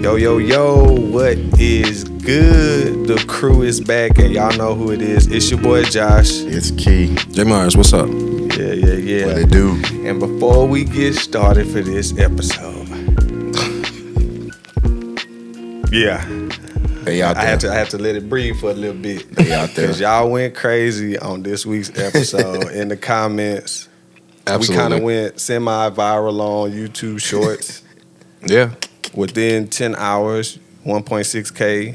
Yo, yo, yo, what is good? The crew is back, and y'all know who it is. It's your boy Josh. It's Key. J Myers, what's up? Yeah. What it do? And before we get started for this episode, They out I there. had to let it breathe for a little bit. They out there. Because y'all went crazy on this week's episode in the comments. Absolutely. We kind of went semi-viral on YouTube Shorts. Yeah. Within 10 hours, 1.6K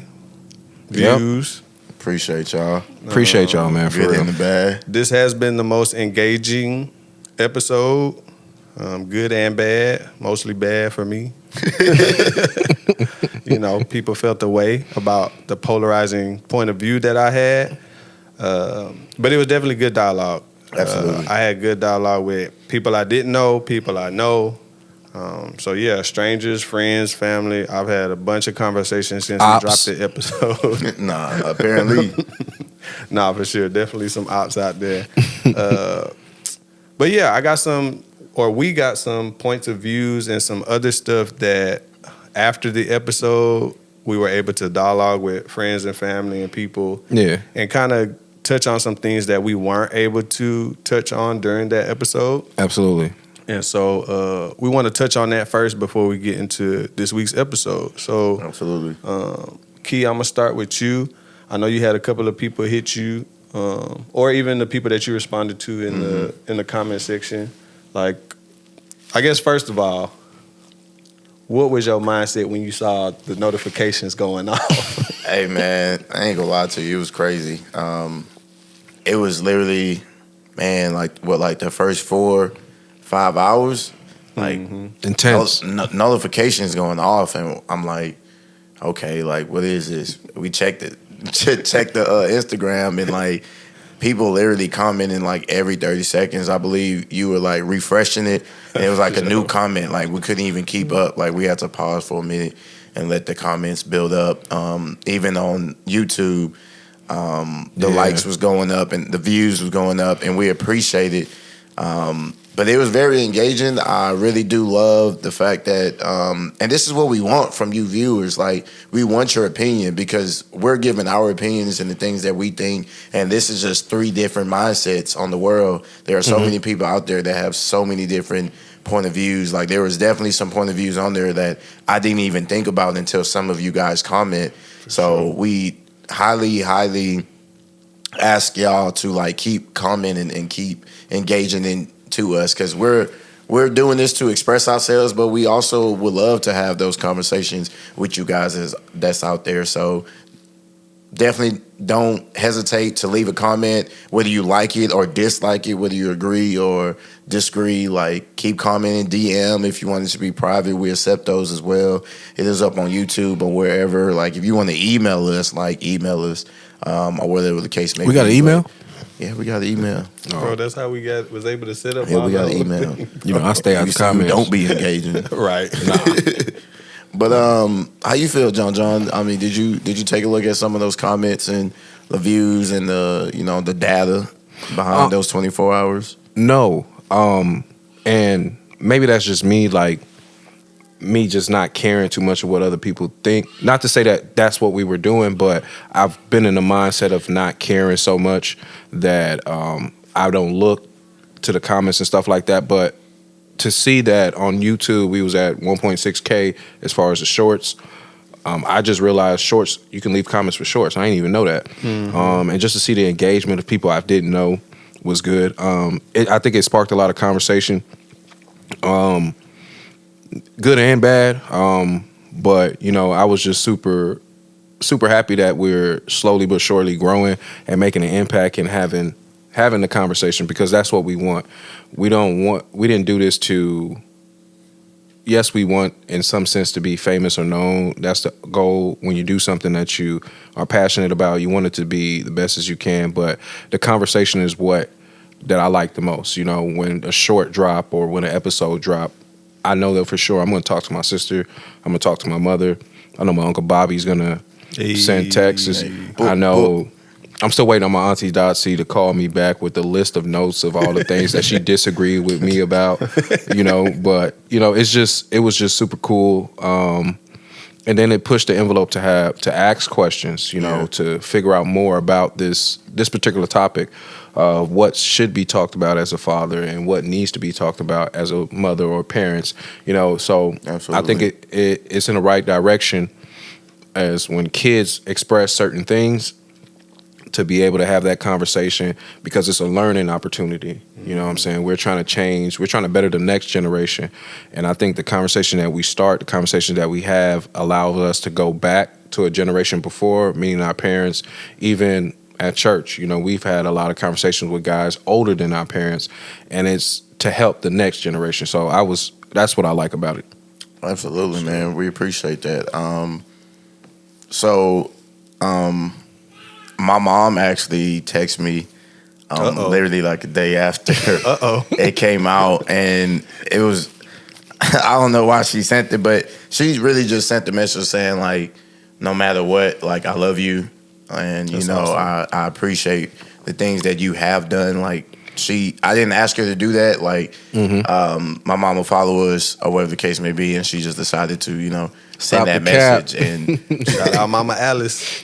views. Appreciate y'all. Appreciate y'all, man, for Good real. and the bad. This has been the most engaging episode. Good and bad. Mostly bad for me. People felt the way about the polarizing point of view that I had. But it was definitely good dialogue. Absolutely. I had good dialogue with people I didn't know, people I know. Strangers, friends, family. I've had a bunch of conversations since we dropped the episode. Nah, apparently. Nah, for sure. Definitely some ops out there. But yeah, we got some points of views and some other stuff that after the episode, we were able to dialogue with friends and family and people. Yeah. And kind of touch on some things that we weren't able to touch on during that episode. Absolutely. And so we want to touch on that first before we get into this week's episode. So, Absolutely. Key, I'm going to start with you. I know you had a couple of people hit you, or even the people that you responded to in the comment section. Like, I guess first of all, what was your mindset when you saw the notifications going off? Hey, man, I ain't gonna lie to you. It was crazy. It was literally, man, like the first 4-5 hours, like Intense. notifications going off, and I'm like, okay, like what is this? We checked it, checked the Instagram, and like people literally commenting like every 30 seconds. I believe you were like refreshing it, and it was like a new comment. Like we couldn't even keep up. Like we had to pause for a minute and let the comments build up. Even on YouTube, the likes was going up and the views was going up, and we appreciate it. But it was very engaging. I really do love the fact that, and this is what we want from you viewers. Like, we want your opinion because we're giving our opinions and the things that we think. And this is just 3 different mindsets on the world. There are so many people out there that have so many different point of views. Like, there was definitely some point of views on there that I didn't even think about until some of you guys comment. We highly ask y'all to like keep commenting and keep engaging into us, because we're doing this to express ourselves, but we also would love to have those conversations with you guys that's out there. So definitely don't hesitate to leave a comment, whether you like it or dislike it, whether you agree or disagree. Like, keep commenting, DM if you want it to be private. We accept those as well. It is up on YouTube or wherever. Like, if you want to email us, like, email us, or whatever the case may be. We got an email? Yeah, we got an email. Bro, that's how we was able to set up. Yeah, we got an email. I stay out the comments. Don't be engaging. Right. But how you feel, John? I mean, did you take a look at some of those comments and the views and the data behind those 24 hours? No. And maybe that's just me, like, me just not caring too much of what other people think. Not to say that that's what we were doing, but I've been in the mindset of not caring so much that I don't look to the comments and stuff like that. But to see that on YouTube we was at 1.6K as far as the shorts, I just realized shorts, you can leave comments for shorts. I didn't even know that. And just to see the engagement of people I didn't know was good. I think it sparked a lot of conversation. Good and bad, but I was just super happy that we're slowly but surely growing and making an impact and having the conversation, because that's what we want. We didn't do this to. Yes, we want in some sense to be famous or known. That's the goal. When you do something that you are passionate about, you want it to be the best as you can. But the conversation is what that I like the most. When a short drop or when an episode drop, I know that for sure I'm going to talk to my sister. I'm going to talk to my mother. I know my Uncle Bobby's going to send texts. I know I'm still waiting on my Auntie Dotsie to call me back with the list of notes of all the things that she disagreed with me about, But, it was just super cool. And then it pushed the envelope to ask questions, to figure out more about this particular topic of what should be talked about as a father and what needs to be talked about as a mother or parents. So Absolutely. I think it's in the right direction as when kids express certain things to be able to have that conversation because it's a learning opportunity. You know what I'm saying? We're trying to change. We're trying to better the next generation. And I think the conversation that we start, the conversation that we have allows us to go back to a generation before, meaning our parents, even at church. We've had a lot of conversations with guys older than our parents, and it's to help the next generation. So that's what I like about it. Absolutely, man. We appreciate that. My mom actually texted me literally like a day after it came out, and it was I don't know why she sent it, but she really just sent the message saying like, no matter what, like I love you, and That's awesome. I appreciate the things that you have done. Like I didn't ask her to do that. Like my mom will follow us or whatever the case may be, and she just decided to send that message and shout out Mama Alice.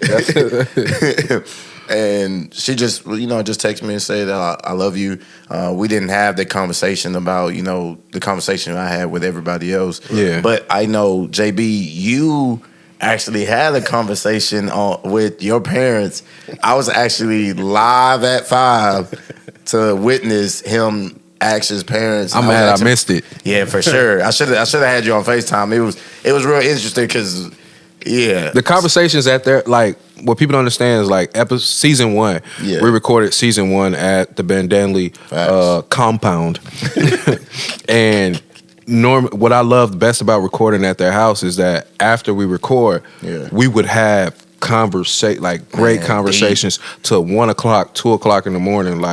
and she just texted me and said that I love you. We didn't have the conversation about the conversation I had with everybody else. Yeah. But I know JB, you actually had a conversation with your parents. I was actually live at 5 to witness him ask his parents. I'm mad I missed it. Yeah, for sure. I should have had you on FaceTime. It was real interesting because the conversations at there, like what people don't understand is like season 1. Yeah. We recorded season 1 at the Ben Danley compound, and what I loved best about recording at their house is that after we record, we would have great conversations till 1 o'clock, 2 o'clock in the morning,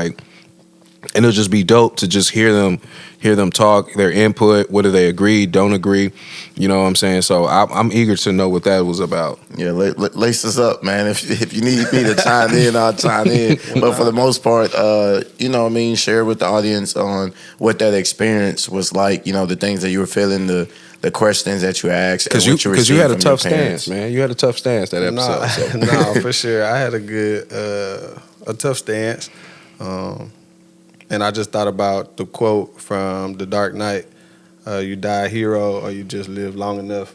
and it'll just be dope to just hear them talk, their input, whether they agree, don't agree. You know what I'm saying? So I'm eager to know what that was about. Yeah, lace us up, man. If you need me to chime in, I'll chime in. But for the most part, share with the audience on what that experience was like. The things that you were feeling, the questions that you asked, because you had a tough stance, man. You had a tough stance that episode. No, for sure. I had a tough stance. And I just thought about the quote from The Dark Knight, you die a hero or you just live long enough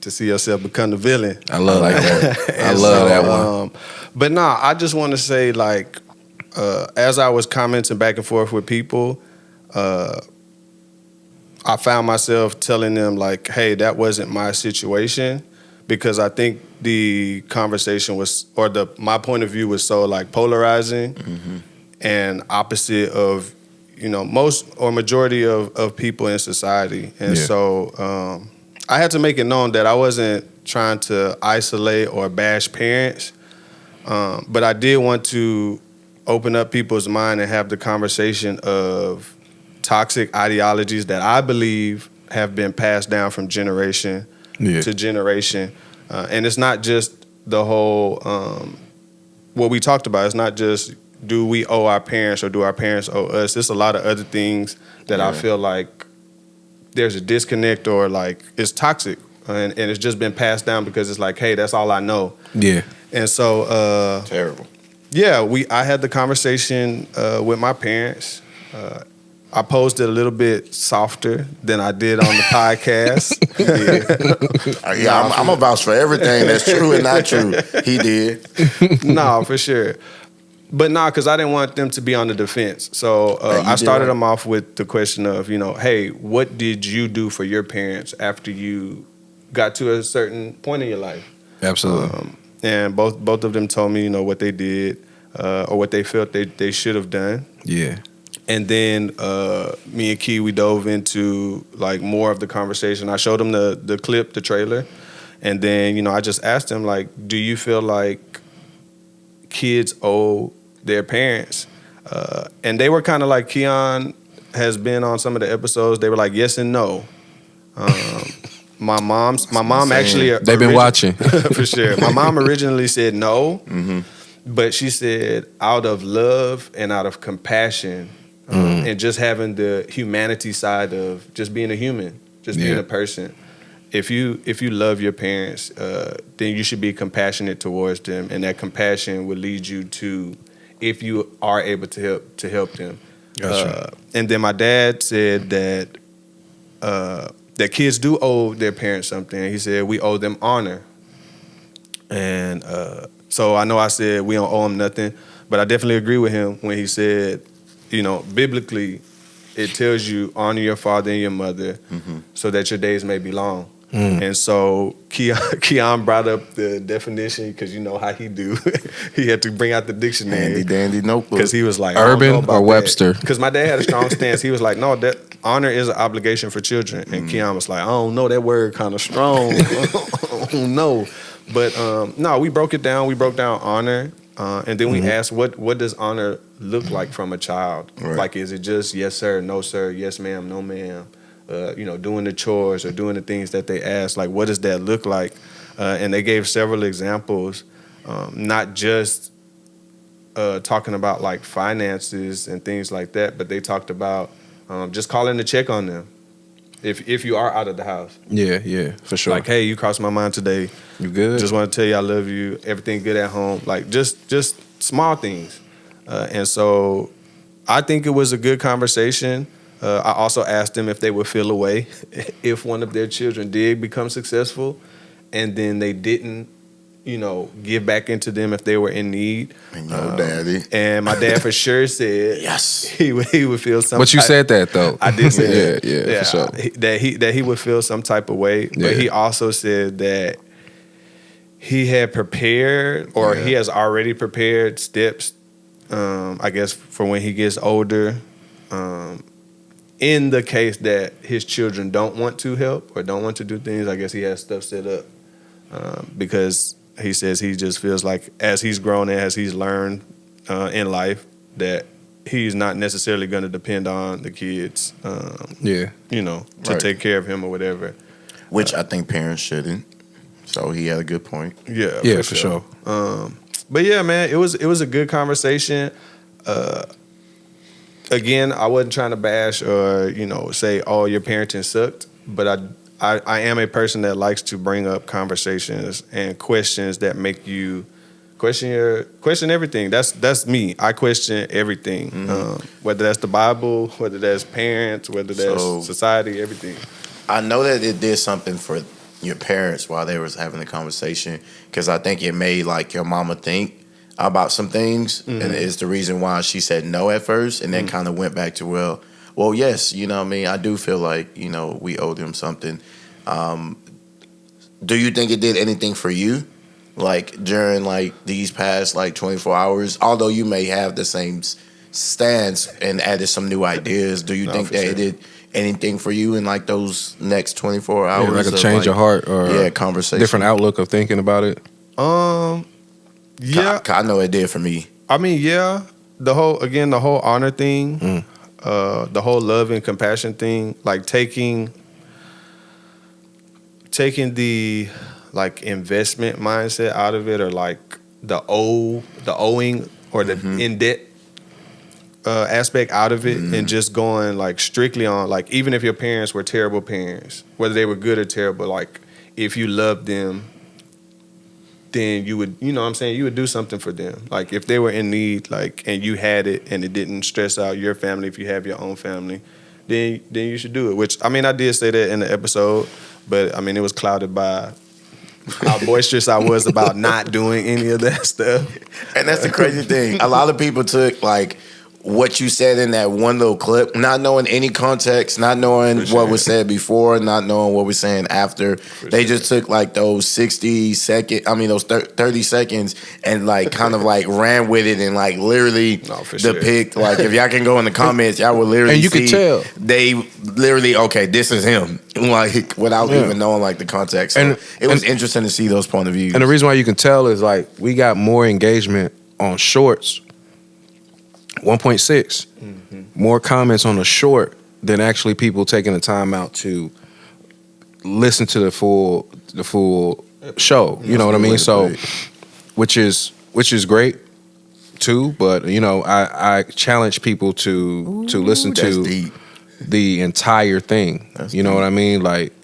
to see yourself become the villain. I love that. I love that one. But no, I just want to say, as I was commenting back and forth with people, I found myself telling them, hey, that wasn't my situation, because I think the conversation was, my point of view was so, polarizing. Mm-hmm. And opposite of, most or majority of people in society. And so I had to make it known that I wasn't trying to isolate or bash parents, but I did want to open up people's mind and have the conversation of toxic ideologies that I believe have been passed down from generation to generation. And it's not just the whole, what we talked about, it's not just do we owe our parents or do our parents owe us? There's a lot of other things that I feel like there's a disconnect or it's toxic and it's just been passed down because it's hey, that's all I know. Yeah. And so terrible. Yeah, I had the conversation with my parents. I posed it a little bit softer than I did on the podcast. I'm a vouch for everything that's true and not true. He did. No, for sure. But no, because I didn't want them to be on the defense. So I started them off with the question of, hey, what did you do for your parents after you got to a certain point in your life? Absolutely. And both of them told me, what they did or what they felt they should have done. Yeah. And then me and Key, we dove into more of the conversation. I showed them the clip, the trailer. And then, I just asked them, do you feel like kids owe their parents? And they were kind of Keon has been on some of the episodes. They were yes and no. My mom actually they've been watching for sure. My mom originally said no, but she said out of love and out of compassion and just having the humanity side of just being a human, just being a person. if you love your parents, then you should be compassionate towards them, and that compassion will lead you to, if you are able to help them. Gotcha. And then my dad said that that kids do owe their parents something. He said we owe them honor, and so I know I said we don't owe them nothing, but I definitely agree with him when he said, biblically, it tells you honor your father and your mother, so that your days may be long. And so Keon brought up the definition because you know how he do. He had to bring out the dictionary. Handy dandy notebook. Because he was like, Urban or Webster? Because my dad had a strong stance. He was like, no, that honor is an obligation for children. And Keon was like, I don't know, that word kind of strong. I don't know. But no, we broke it down. We broke down honor. And then we asked, what does honor look like from a child? Right. Like, is it just yes, sir, no, sir, yes, ma'am, no, ma'am? Doing the chores or doing the things that they ask, like what does that look like? And they gave several examples, not just talking about like finances and things like that, but they talked about just calling to check on them if you are out of the house. Yeah, for sure. Like, hey, you crossed my mind today. You good? Just want to tell you I love you. Everything good at home. Like just small things. And so I think it was a good conversation. I also asked them if they would feel away if one of their children did become successful and then they didn't, give back into them if they were in need. And daddy. And my dad for sure said Yes. he would feel some But you said that though. I did say that. Yeah, for sure. That he would feel some type of way. But he also said that he had prepared or he has already prepared steps, I guess, for when he gets older. In the case that his children don't want to help or don't want to do things, I guess he has stuff set up because he says he just feels like as he's grown and as he's learned in life that he's not necessarily going to depend on the kids, to take care of him or whatever. Which I think parents shouldn't. So he had a good point. Yeah, for sure. But yeah, man, it was a good conversation. Again, I wasn't trying to bash or say, "Oh, your parenting sucked," but I am a person that likes to bring up conversations and questions that make you question everything. That's me. I question everything, whether that's the Bible, whether that's parents, whether that's society, everything. I know that it did something for your parents while they was having the conversation because I think it made like your mama think about some things, and it's the reason why she said no at first, and then kind of went back to well, yes, what I mean. I do feel like we owe them something. Do you think it did anything for you, like during like these past like 24 hours? Although you may have the same stance and added some new ideas, do you think that it did anything for you in like those next 24 hours? Yeah, like a change of heart or conversation, different outlook of thinking about it. Yeah, I know it did for me. I mean, yeah, the whole honor thing, the whole love and compassion thing, like taking the like investment mindset out of it, or like the owing or the in debt aspect out of it, and just going like strictly on like, even if your parents were terrible parents, whether they were good or terrible, like if you loved them, then you would, you would do something for them. Like if they were in need, like, and you had it and it didn't stress out your family, if you have your own family, then you should do it. Which, I mean, I did say that in the episode, but I mean, it was clouded by how boisterous I was about not doing any of that stuff. And that's the crazy thing. A lot of people took like what you said in that one little clip, not knowing any context, not knowing what was said before, not knowing what we're saying after. They just took like those 30 seconds and like kind of like ran with it and like literally depict, like if y'all can go in the comments, y'all will literally and you see can tell. They literally, okay, this is him, like without even knowing like the context. So it was interesting to see those point of views. And the reason why you can tell is like we got more engagement on shorts. 1.6 more comments on a short than actually people taking the time out to listen to the full show. You know what I mean? So, which is great too. But I challenge people to listen to the entire thing. You know what I mean? Like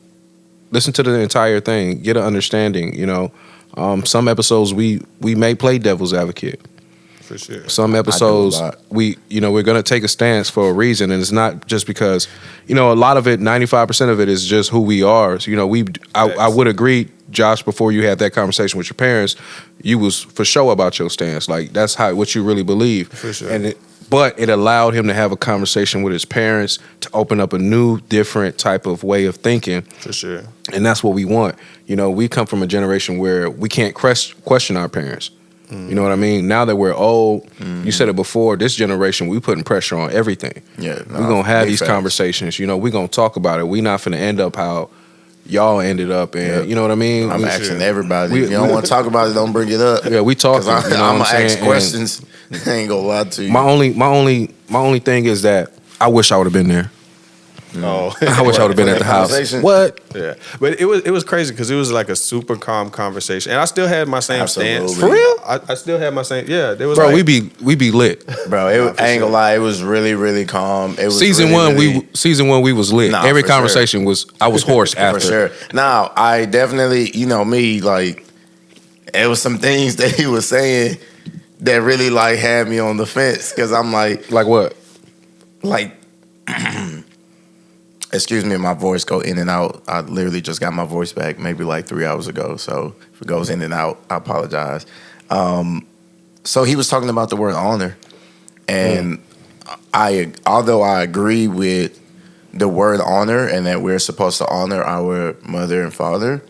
listen to the entire thing, get an understanding. Some episodes we may play devil's advocate. For sure. Some episodes we're gonna take a stance for a reason, and it's not just because a lot of it, 95% of it is just who we are. So, I would agree, Josh, before you had that conversation with your parents, you was for sure about your stance. Like that's what you really believe. For sure. But it allowed him to have a conversation with his parents to open up a new, different type of way of thinking. For sure. And that's what we want. We come from a generation where we can't question our parents. You know what I mean? Now that we're old, you said it before, this generation, we putting pressure on everything. Yeah, we're going to have these conversations. We're going to talk about it. We're not going to end up how y'all ended up. And you know what I mean? I'm asking everybody. If you don't want to talk about it, don't bring it up. Yeah, we talking. I'm going to ask questions. I ain't going to lie to you. My only thing is that I wish I would have been there. Oh, I wish I would have been at the house. What? Yeah, but it was crazy because it was like a super calm conversation, and I still had my same stance. For real? I still had my same. Yeah, there was. Bro, we be lit, bro. I ain't gonna lie, it was really, really calm. It was season one. We was lit. Every conversation was. I was hoarse after. For sure. Now I definitely, me, like it was some things that he was saying that really like had me on the fence because I'm like what? Like. Excuse me, my voice go in and out. I literally just got my voice back maybe like 3 hours ago. So if it goes in and out, I apologize. So he was talking about the word honor. And although I agree with the word honor and that we're supposed to honor our mother and father,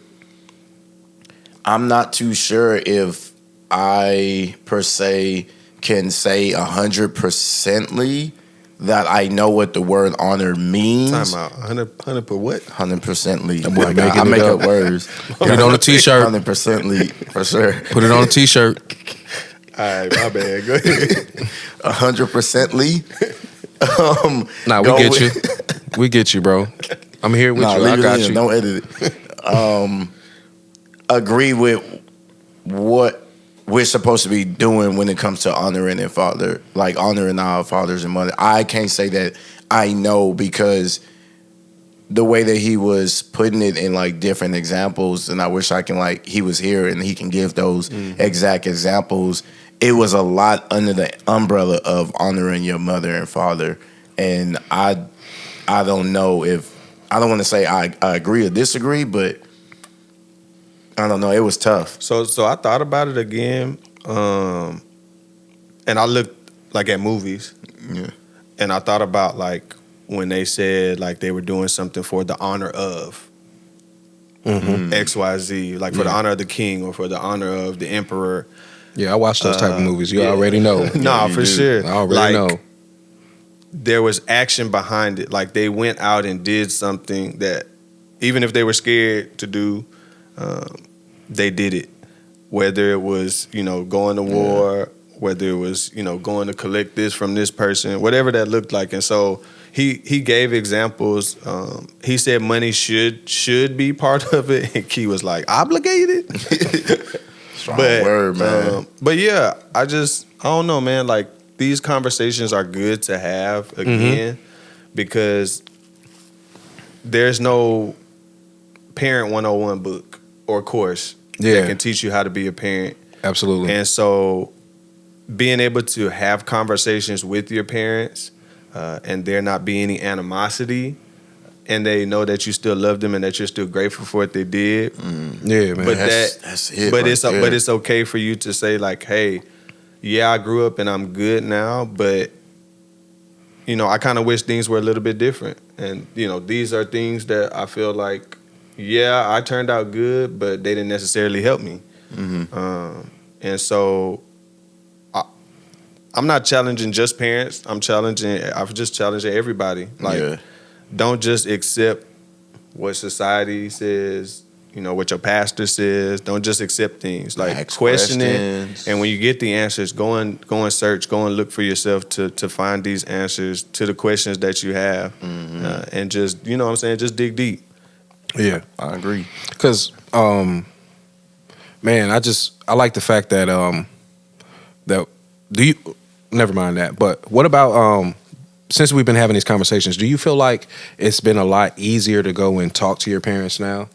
I'm not too sure if I per se can say 100%ly that I know what the word honor means. Time out. 100 per what? 100%ly. I make up words. Put it on a t-shirt. 100%ly, for sure. Put it on a t-shirt. All right, my bad. Go ahead. 100%ly. Nah, we get you. We get you, bro. I'm here with you. I got you. Don't edit it. Agree with what we're supposed to be doing when it comes to honoring and father, like honoring our fathers and mother. I can't say that I know because the way that he was putting it in like different examples, and I wish I can he was here and he can give those exact examples. It was a lot under the umbrella of honoring your mother and father, and I don't know if I don't want to say I agree or disagree, but I don't know. It was tough. So I thought about it again, and I looked at movies, and I thought about when they said they were doing something for the honor of XYZ, for the honor of the king or for the honor of the emperor. Yeah, I watch those type of movies. You already know. No, for sure. I already know. There was action behind it. They went out and did something that, even if they were scared to do, they did it. Whether it was, going to war, whether it was, going to collect this from this person, whatever that looked like. And so he gave examples. He said money should be part of it. And Key was like, obligated? Strong word, man. But yeah, I don't know, man. These conversations are good to have again because there's no parent 101 book or course that can teach you how to be a parent. Absolutely. And so being able to have conversations with your parents and there not be any animosity and they know that you still love them and that you're still grateful for what they did. Yeah, man. But that's it. But it's okay for you to say hey, yeah, I grew up and I'm good now, but I kind of wish things were a little bit different. And these are things that I feel like, yeah, I turned out good, but they didn't necessarily help me. And so I'm not challenging just parents. I'm just challenging everybody. Don't just accept what society says, what your pastor says. Don't just accept things. Question it. And when you get the answers, go and search, go and look for yourself to find these answers to the questions that you have. And just, just dig deep. Yeah, I agree. Because, man, I like the fact that never mind that. But what about since we've been having these conversations, do you feel like it's been a lot easier to go and talk to your parents now?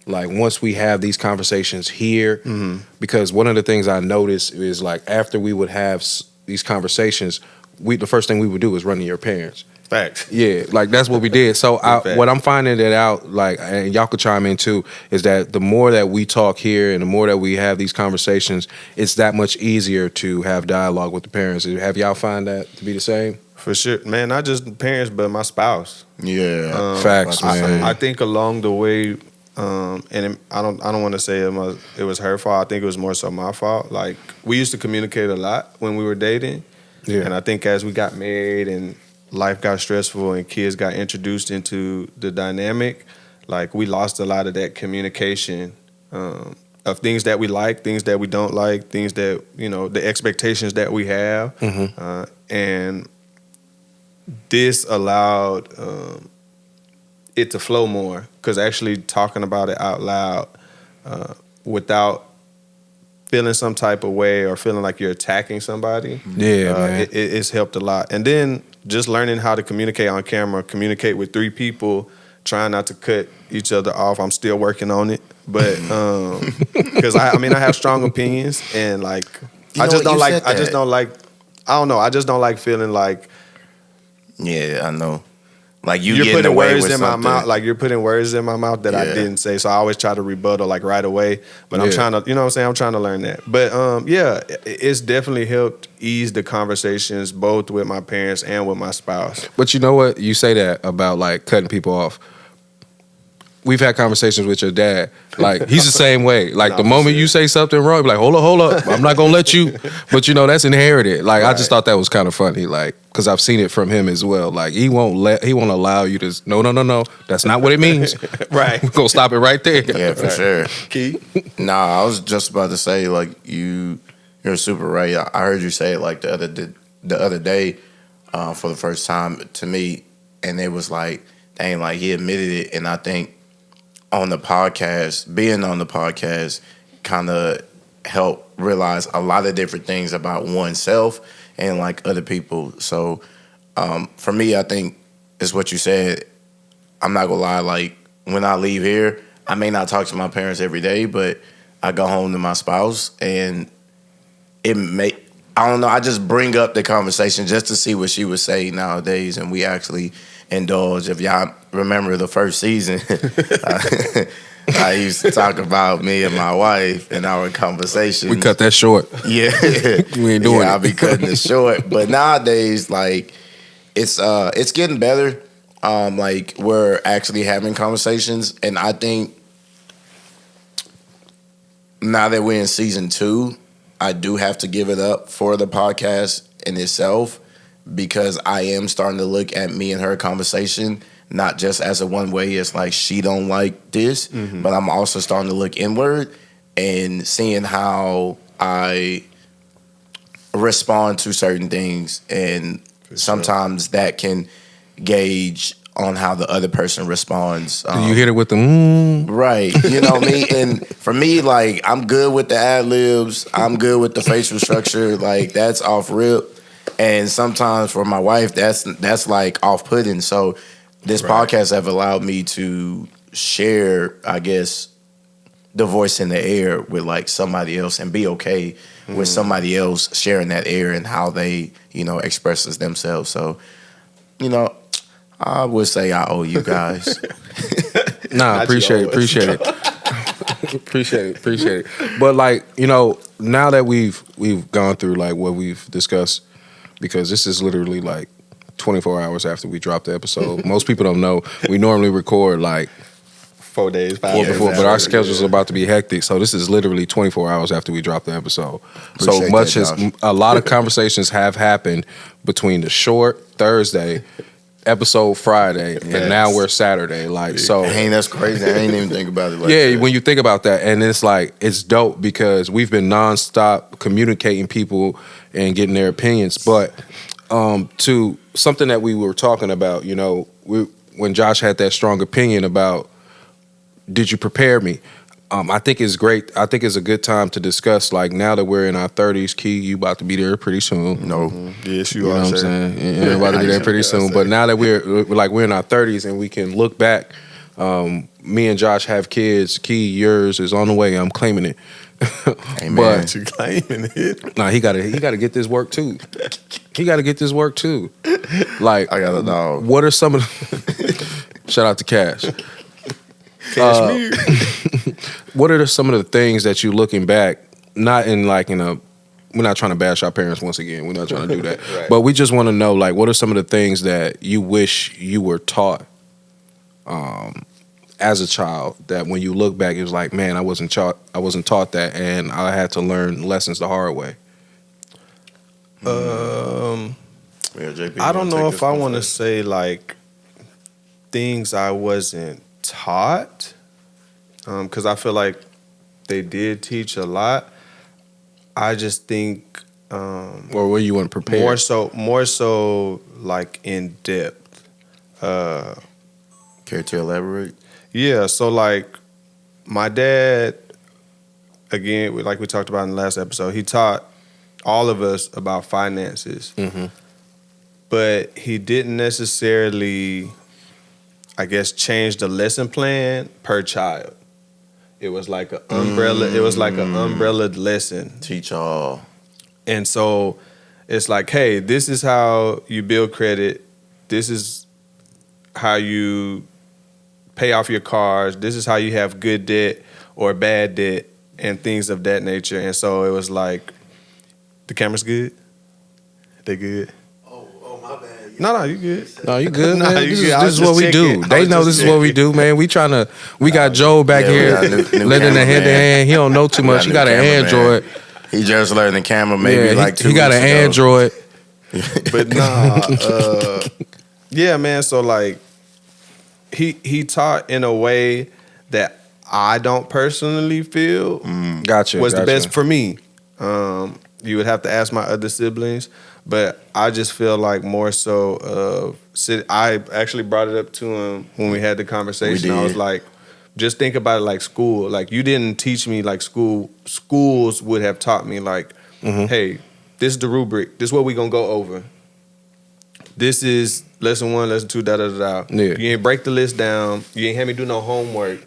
like once we have these conversations here, because one of the things I noticed is like after we would have these conversations, the first thing we would do was run to your parents. Facts. Yeah, like that's what we did. So what I'm finding that out, like, and y'all could chime in too, is that the more that we talk here and the more that we have these conversations, it's that much easier to have dialogue with the parents. Have y'all find that to be the same? For sure, man. Not just parents, but my spouse. Yeah, Facts, man. I think along the way, I don't want to say it was her fault. I think it was more so my fault. Like we used to communicate a lot when we were dating, and I think as we got married and life got stressful and kids got introduced into the dynamic, like we lost a lot of that communication of things that we like, things that we don't like, things that, you know, the expectations that we have. And this allowed it to flow more, because actually talking about it out loud without feeling some type of way or feeling like you're attacking somebody, man. It's helped a lot. And then just learning how to communicate on camera, communicate with 3 people, trying not to cut each other off. I'm still working on it, but because I have strong opinions, and like I just don't like feeling like, yeah, I know. Like you're putting words in my mouth, like you're putting words in my mouth that I didn't say. So I always try to rebuttal like right away. But I'm trying to, you know what I'm saying? I'm trying to learn that. But it's definitely helped ease the conversations both with my parents and with my spouse. But you know what? You say that about like cutting people off. We've had conversations with your dad. Like, he's the same way. Like, the moment you say something wrong, be like, hold up. I'm not going to let you. But, you know, that's inherited. Like, I just thought that was kind of funny. Like, because I've seen it from him as well. Like, he won't allow you to, no. That's not what it means. Right. We're going to stop it right there. Yeah, for sure. Key? Nah, I was just about to say, like, you're super right. I heard you say it, like, the other day for the first time to me. And it was like, dang, like, he admitted it. And I think, being on the podcast kind of helped realize a lot of different things about oneself and like other people. So for me, I think it's what you said. I'm not gonna lie, like when I leave here, I may not talk to my parents every day, but I go home to my spouse and I don't know, I just bring up the conversation just to see what she would say nowadays, and we actually indulge. If y'all remember the first season, I used to talk about me and my wife and our conversations. We cut that short. Yeah. We ain't doing it. I'll be cutting it short. But nowadays, like, it's getting better. Like, we're actually having conversations, and I think now that we're in season 2, I do have to give it up for the podcast in itself, because I am starting to look at me and her conversation not just as a one way. It's like she don't like this, but I'm also starting to look inward and seeing how I respond to certain things, and sometimes that can gauge on how the other person responds. You hit it with the right, you know me. And for me, like, I'm good with the ad libs. I'm good with the facial structure. Like, that's off rip. And sometimes for my wife, that's like off putting. So this podcast have allowed me to share, I guess, the voice in the air with like somebody else, and be okay with somebody else sharing that air and how they, you know, expresses themselves. So, you know, I would say I owe you guys. Nah, appreciate it. Appreciate it. But like, you know, now that we've gone through like what we've discussed, because this is literally like 24 hours after we drop the episode. Most people don't know we normally record like 4 days, 5 days before, but our schedule's about to be hectic. So this is literally 24 hours after we drop the episode. A lot of conversations have happened between the short Thursday episode Friday, and now we're Saturday. Like, so, hey, that's crazy. I ain't even think about it like that. Yeah, when you think about that, and it's like, it's dope because we've been nonstop communicating people and getting their opinions. But to something that we were talking about, you know, when Josh had that strong opinion about, did you prepare me? I think it's great. I think it's a good time to discuss, like, now that we're in our 30s, Key, you about to be there pretty soon. No. Yes, you know are, what I'm saying? You're about to be there pretty soon. But now that we're in our 30s and we can look back Me and Josh have kids. Key, yours is on the way. I'm claiming it. Amen. But You claiming it? nah, he gotta get this work too. He gotta get this work too. Like, I got a dog. what are some of the shout out to Cash. Cashmere. What are some of the things that you looking back, not in like in a, we're not trying to bash our parents once again. We're not trying to do that. Right. But we just want to know, like, what are some of the things that you wish you were taught as a child that when you look back, it was like, man, I wasn't taught that, and I had to learn lessons the hard way. Yeah, JP, I don't know if I want to to. say like things I wasn't taught, because I feel like they did teach a lot. I just think Or were you weren't prepared? more so like in depth. Care to elaborate? Yeah, so like my dad, again, like we talked about in the last episode, he taught all of us about finances, but he didn't necessarily, I guess, change the lesson plan per child. It was like an umbrella. It was like an umbrella lesson. Teach all. And so it's like, hey, this is how you build credit. This is how you pay off your cars. This is how you have good debt or bad debt and things of that nature. And so it was like, the camera's good? They good? Oh, my bad. No, you good. No, you good, Nah, man. you This good. is, I this was is what just we do. checking. I They was know just this is what we checking. do, man. We got Joe back Yeah, we here, got new letting the hand to cameraman. hand. He don't know too We much. got He new got an cameraman. Android. He just learned the camera maybe Yeah, like 2 he got weeks an ago. Android. But nah, yeah, man. So like, he taught in a way that I don't personally feel Gotcha. was the gotcha. best for me. You would have to ask my other siblings, but I just feel like more so of I actually brought it up to him when we had the conversation. We I was did. like, just think about it like school. Like, you didn't teach me like schools would have taught me like, hey, this is the rubric. This is what we gonna go over. This is lesson 1, lesson 2, da da da da. Yeah. You ain't break the list down. You ain't have me do no homework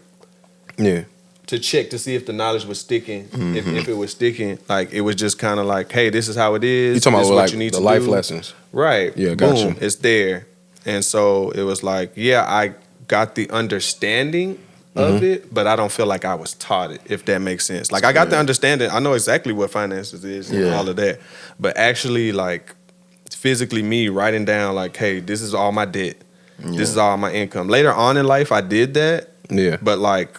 Yeah. to check to see if the knowledge was sticking. If it was sticking, like, it was just kind of like, hey, this is how it is. You talking This is about what like you need the to life do. lessons? Right. Yeah, Boom. gotcha. It's there. And so it was like, yeah, I got the understanding of it, but I don't feel like I was taught it, if that makes sense. Like, I got the understanding. I know exactly what finances is and all of that. But actually, like, physically me writing down, like, hey, this is all my debt. This is all my income. Later on in life, I did that. Yeah. But, like,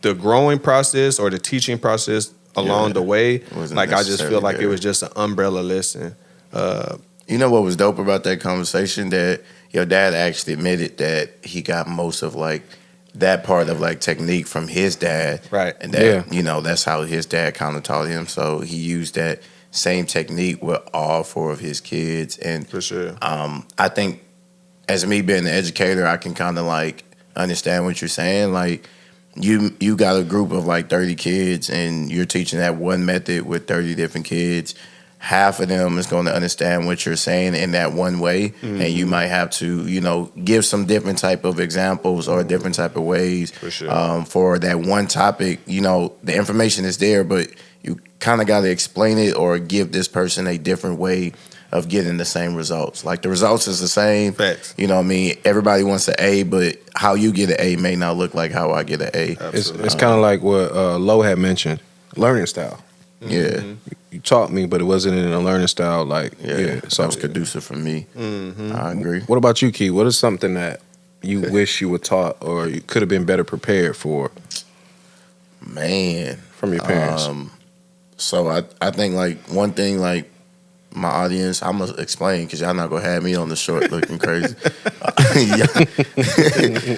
the growing process or the teaching process along the way, Wasn't like, I just necessarily feel like there. it was just an umbrella lesson. You know what was dope about that conversation? That your dad actually admitted that he got most of like that part of like technique from his dad. Right. And that, you know, that's how his dad kind of taught him. So he used that same technique with all 4 of his kids. And For sure. I think as me being an educator, I can kind of like understand what you're saying. Like, you got a group of like 30 kids and you're teaching that one method with 30 different kids. Half of them is going to understand what you're saying in that one way, and you might have to, you know, give some different type of examples or different type of ways For sure. for that one topic. You know, the information is there, but you kind of got to explain it or give this person a different way of getting the same results. Like, the results is the same. Facts. You know what I mean? Everybody wants an A, but how you get an A may not look like how I get an A. It's kind of like what Lo had mentioned, learning style. Yeah. You taught me, but it wasn't in a learning style. Like, Yeah. so That was conducive for me. I agree. What about you, Key? What is something that you wish you were taught or you could have been better prepared for Man. from your parents? So I think like one thing, like my audience, I'm gonna explain because y'all not gonna have me on the short looking crazy. I'm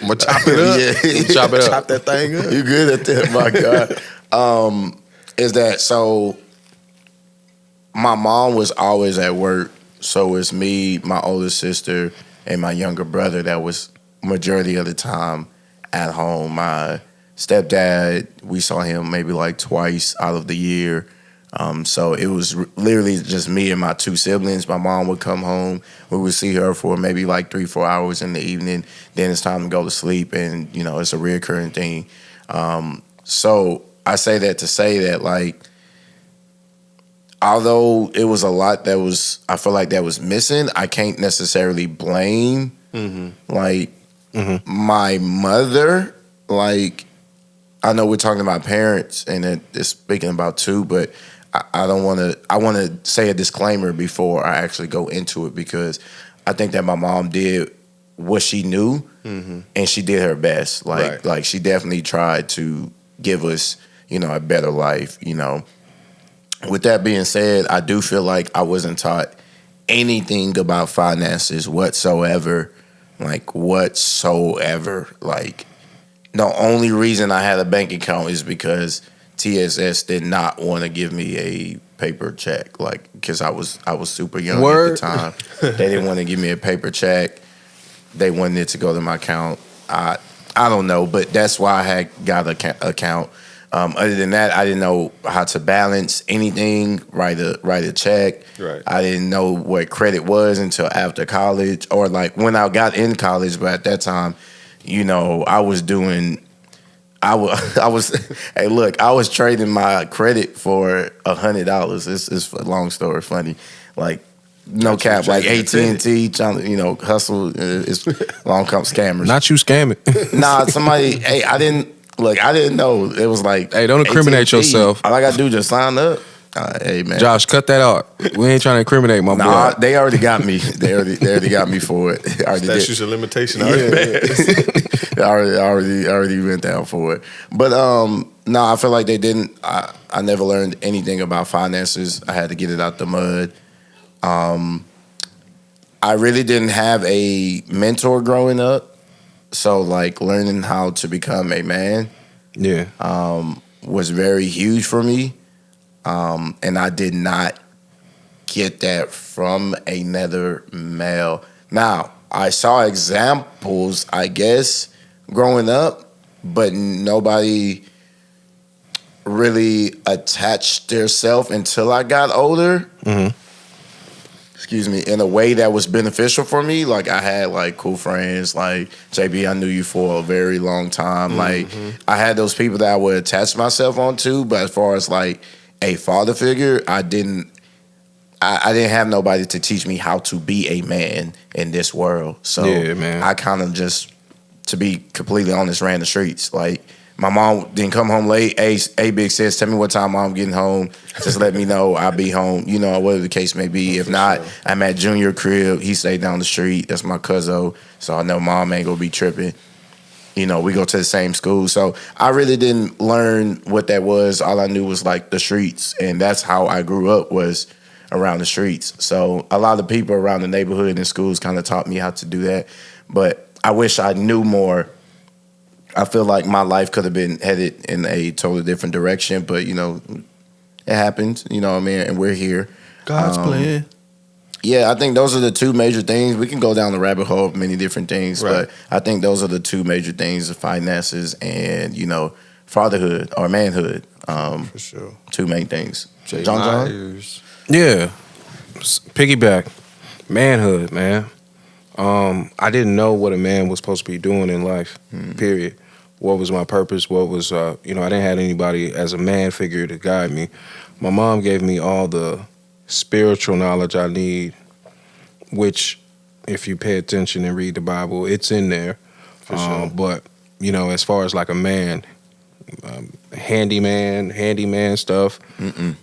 gonna chop it up. Yeah. Chop it up. Chop that thing up. You good at that, my God. Is that so? My mom was always at work, so it's me, my older sister, and my younger brother that was majority of the time at home. My stepdad, we saw him maybe like twice out of the year. So it was literally just me and my two siblings. My mom would come home. We would see her for maybe like 3-4 hours in the evening. Then it's time to go to sleep, and it's a reoccurring thing. So I say that to say that, like, although it was a lot I feel like that was missing, I can't necessarily blame like my mother. Like, I know we're talking about parents and it's speaking about two, but I don't want to. I want to say a disclaimer before I actually go into it, because I think that my mom did what she knew, and she did her best. Like she definitely tried to give us, a better life. With that being said, I do feel like I wasn't taught anything about finances whatsoever. Like, the only reason I had a bank account is because TSS did not want to give me a paper check, like, because I was super young at the time. They didn't want to give me a paper check. They wanted it to go to my account. I don't know, but that's why I had got an account. Other than that, I didn't know how to balance anything, write a check. Right. I didn't know what credit was until after college, or like when I got in college. But at that time, I was doing. I was hey, look, I was trading my credit for $100. It's a long story, funny. Like, no cap, like AT&T trying to, hustle. It's long come scammers. Not you scamming. Nah, somebody. Hey, I didn't know. It was like, hey, don't incriminate AT&T. yourself. All I gotta do is just sign up. Hey, man. Josh, cut that out. We ain't trying to incriminate my boy. They already got me. They already got me for it. Statutes of limitation already passed. I already went down for it. But no, I feel like they didn't. I never learned anything about finances. I had to get it out the mud. I really didn't have a mentor growing up, so like learning how to become a man, was very huge for me. And I did not get that from another male. Now, I saw examples, I guess, growing up, but nobody really attached themselves until I got older. Excuse me, in a way that was beneficial for me. Like, I had like cool friends, like JB, I knew you for a very long time. Like, I had those people that I would attach myself onto, but as far as like a father figure, I didn't have nobody to teach me how to be a man in this world. So I kind of just, to be completely honest, ran the streets. Like, my mom didn't come home late. Big says, tell me what time I'm getting home. Just let me know. I'll be home. Whatever the case may be. If not, I'm at Junior crib. He stayed down the street. That's my cousin. So I know mom ain't gonna be tripping. We go to the same school. So I really didn't learn what that was. All I knew was like the streets. And that's how I grew up, was around the streets. So a lot of people around the neighborhood and schools kind of taught me how to do that. But I wish I knew more. I feel like my life could have been headed in a totally different direction. But, it happened. You know what I mean? And we're here. God's plan. Yeah, I think those are the two major things. We can go down the rabbit hole of many different things, but I think those are the two major things: the finances and fatherhood or manhood. For sure, two main things. John. Yeah, piggyback, manhood, man. I didn't know what a man was supposed to be doing in life. Period. What was my purpose? What was I didn't have anybody as a man figure to guide me. My mom gave me all the spiritual knowledge I need, which, if you pay attention and read the Bible, it's in there. For sure. But as far as like a man, handyman stuff, I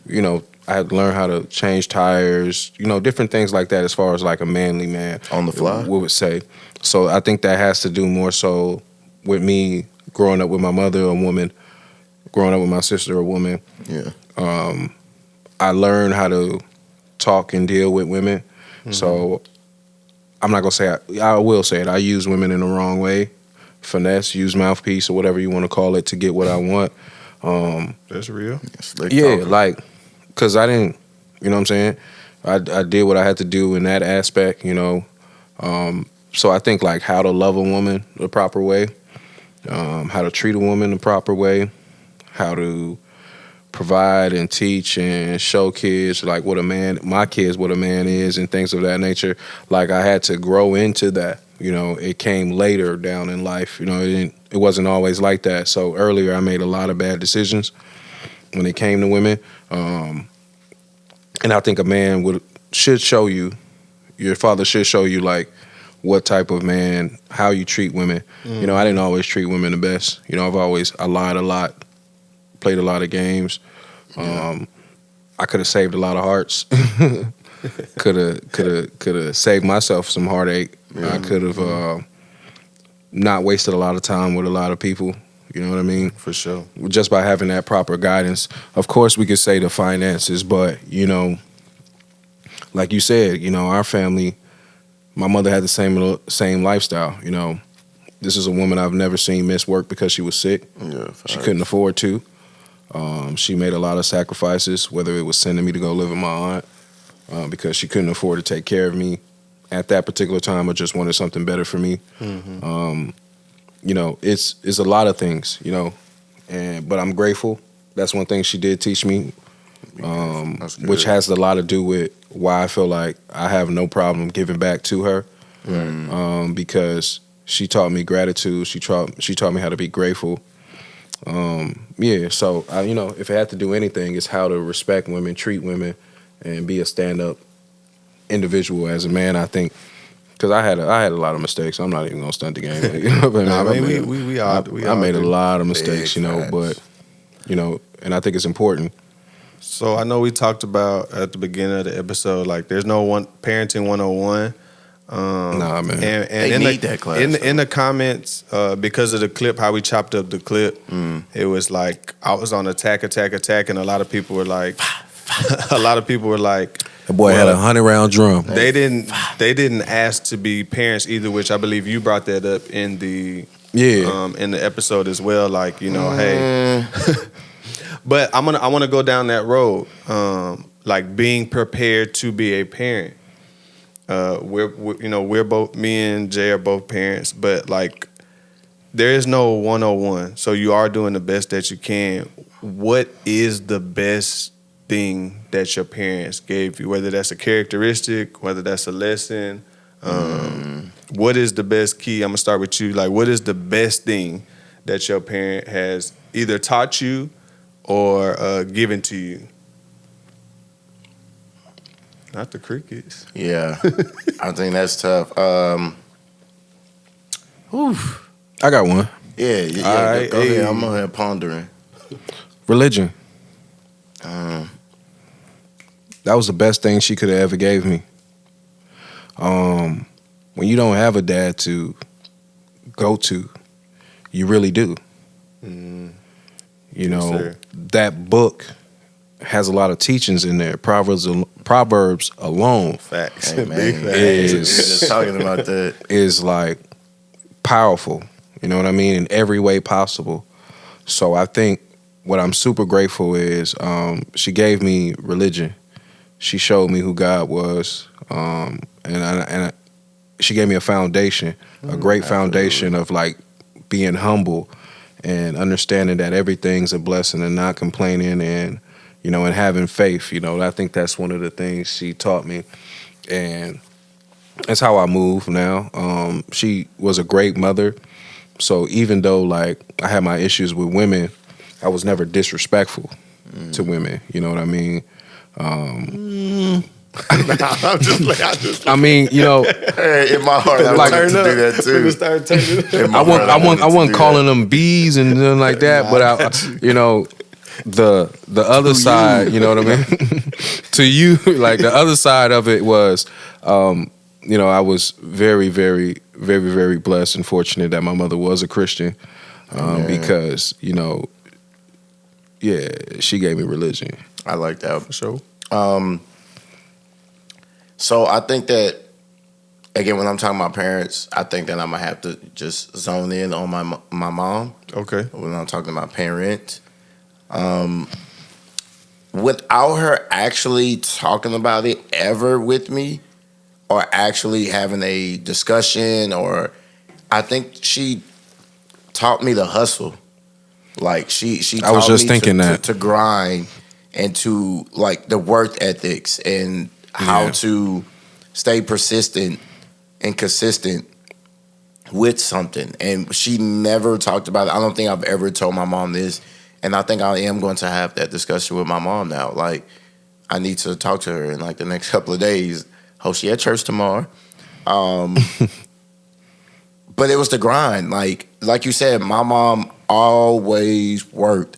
had to learn how to change tires, different things like that. As far as like a manly man on the fly, we would say. So I think that has to do more so with me growing up with my mother, a woman, growing up with my sister, a woman. Yeah. I learned how to talk and deal with women. So I'm not going to say, I will say it. I use women in the wrong way. Finesse, use mouthpiece or whatever you want to call it to get what I want. That's real. Like, because I didn't, you know what I'm saying? I did what I had to do in that aspect, So I think like how to love a woman the proper way, how to treat a woman the proper way, how to provide and teach and show kids like my kids what a man is and things of that nature. Like I had to grow into that. It came later down in life. It wasn't always like that. So earlier I made a lot of bad decisions when it came to women. And I think a man should show you, your father should show you like what type of man, how you treat women. I didn't always treat women the best. I lied a lot, played a lot of games. I could have saved a lot of hearts. Could have saved myself some heartache. I could have not wasted a lot of time with a lot of people. You know what I mean? For sure. Just by having that proper guidance. Of course, we could say the finances, but like you said, our family, my mother had the same lifestyle. This is a woman I've never seen miss work because she was sick. Yeah, she couldn't afford to. She made a lot of sacrifices, whether it was sending me to go live with my aunt because she couldn't afford to take care of me at that particular time, or just wanted something better for me. It's a lot of things, but I'm grateful. That's one thing she did teach me, which has a lot to do with why I feel like I have no problem giving back to her, because she taught me gratitude. She taught me how to be grateful. So if I had to do anything, it's how to respect women, treat women, and be a stand-up individual as a man. I think because I had a lot of mistakes. I'm not even gonna stunt the game. I made a lot of mistakes, but and I think it's important. So I know we talked about at the beginning of the episode, like there's no parenting 101. Nah, man. And they need that class. In the comments, because of the clip, how we chopped up the clip, it was like I was on attack, and a lot of people were like, the boy had a 100-round drum. They didn't ask to be parents either, which I believe you brought that up in the in the episode as well. Like hey, but I want to go down that road, like being prepared to be a parent. We're both, me and Jay are both parents, but like there is no 101. So you are doing the best that you can. What is the best thing that your parents gave you? Whether that's a characteristic, whether that's a lesson, what is the best key? I'm gonna start with you. Like, what is the best thing that your parent has either taught you or given to you? Not the crickets. Yeah, I think that's tough. I got one. Yeah. Right, go ahead. I'm on here pondering. Religion. That was the best thing she could have ever gave me. When you don't have a dad to go to, you really do. That book has a lot of teachings in there. Proverbs alone, Facts. Hey, man, is just talking about that is like powerful. You know what I mean? In every way possible. So I think what I'm super grateful is she gave me religion. She showed me who God was, and she gave me a foundation, a great foundation of like being humble and understanding that everything's a blessing and not complaining and having faith. I think that's one of the things she taught me, and that's how I move now. She was a great mother, so even though like I had my issues with women, I was never disrespectful to women. You know what I mean? I'm just I mean, hey, in my heart, I like, wanted to do that too. Start turning. I wasn't calling them bees and nothing like that, but the other side, you know what I mean? To you, like the other side of it was, I was very, very, very, very blessed and fortunate that my mother was a Christian, because she gave me religion. I like that for sure. So I think that, again, when I'm talking about parents, I think that I'm gonna have to just zone in on my mom. Okay. When I'm talking about parents, without her actually talking about it ever with me, or actually having a discussion, or I think she taught me to hustle. Like she I was taught just me thinking that. to grind and to like the work ethics and how to stay persistent and consistent with something. And she never talked about it. I don't think I've ever told my mom this. And I think I am going to have that discussion with my mom now. Like, I need to talk to her in like the next couple of days. Hope she at church tomorrow. But it was the grind. Like you said, my mom always worked.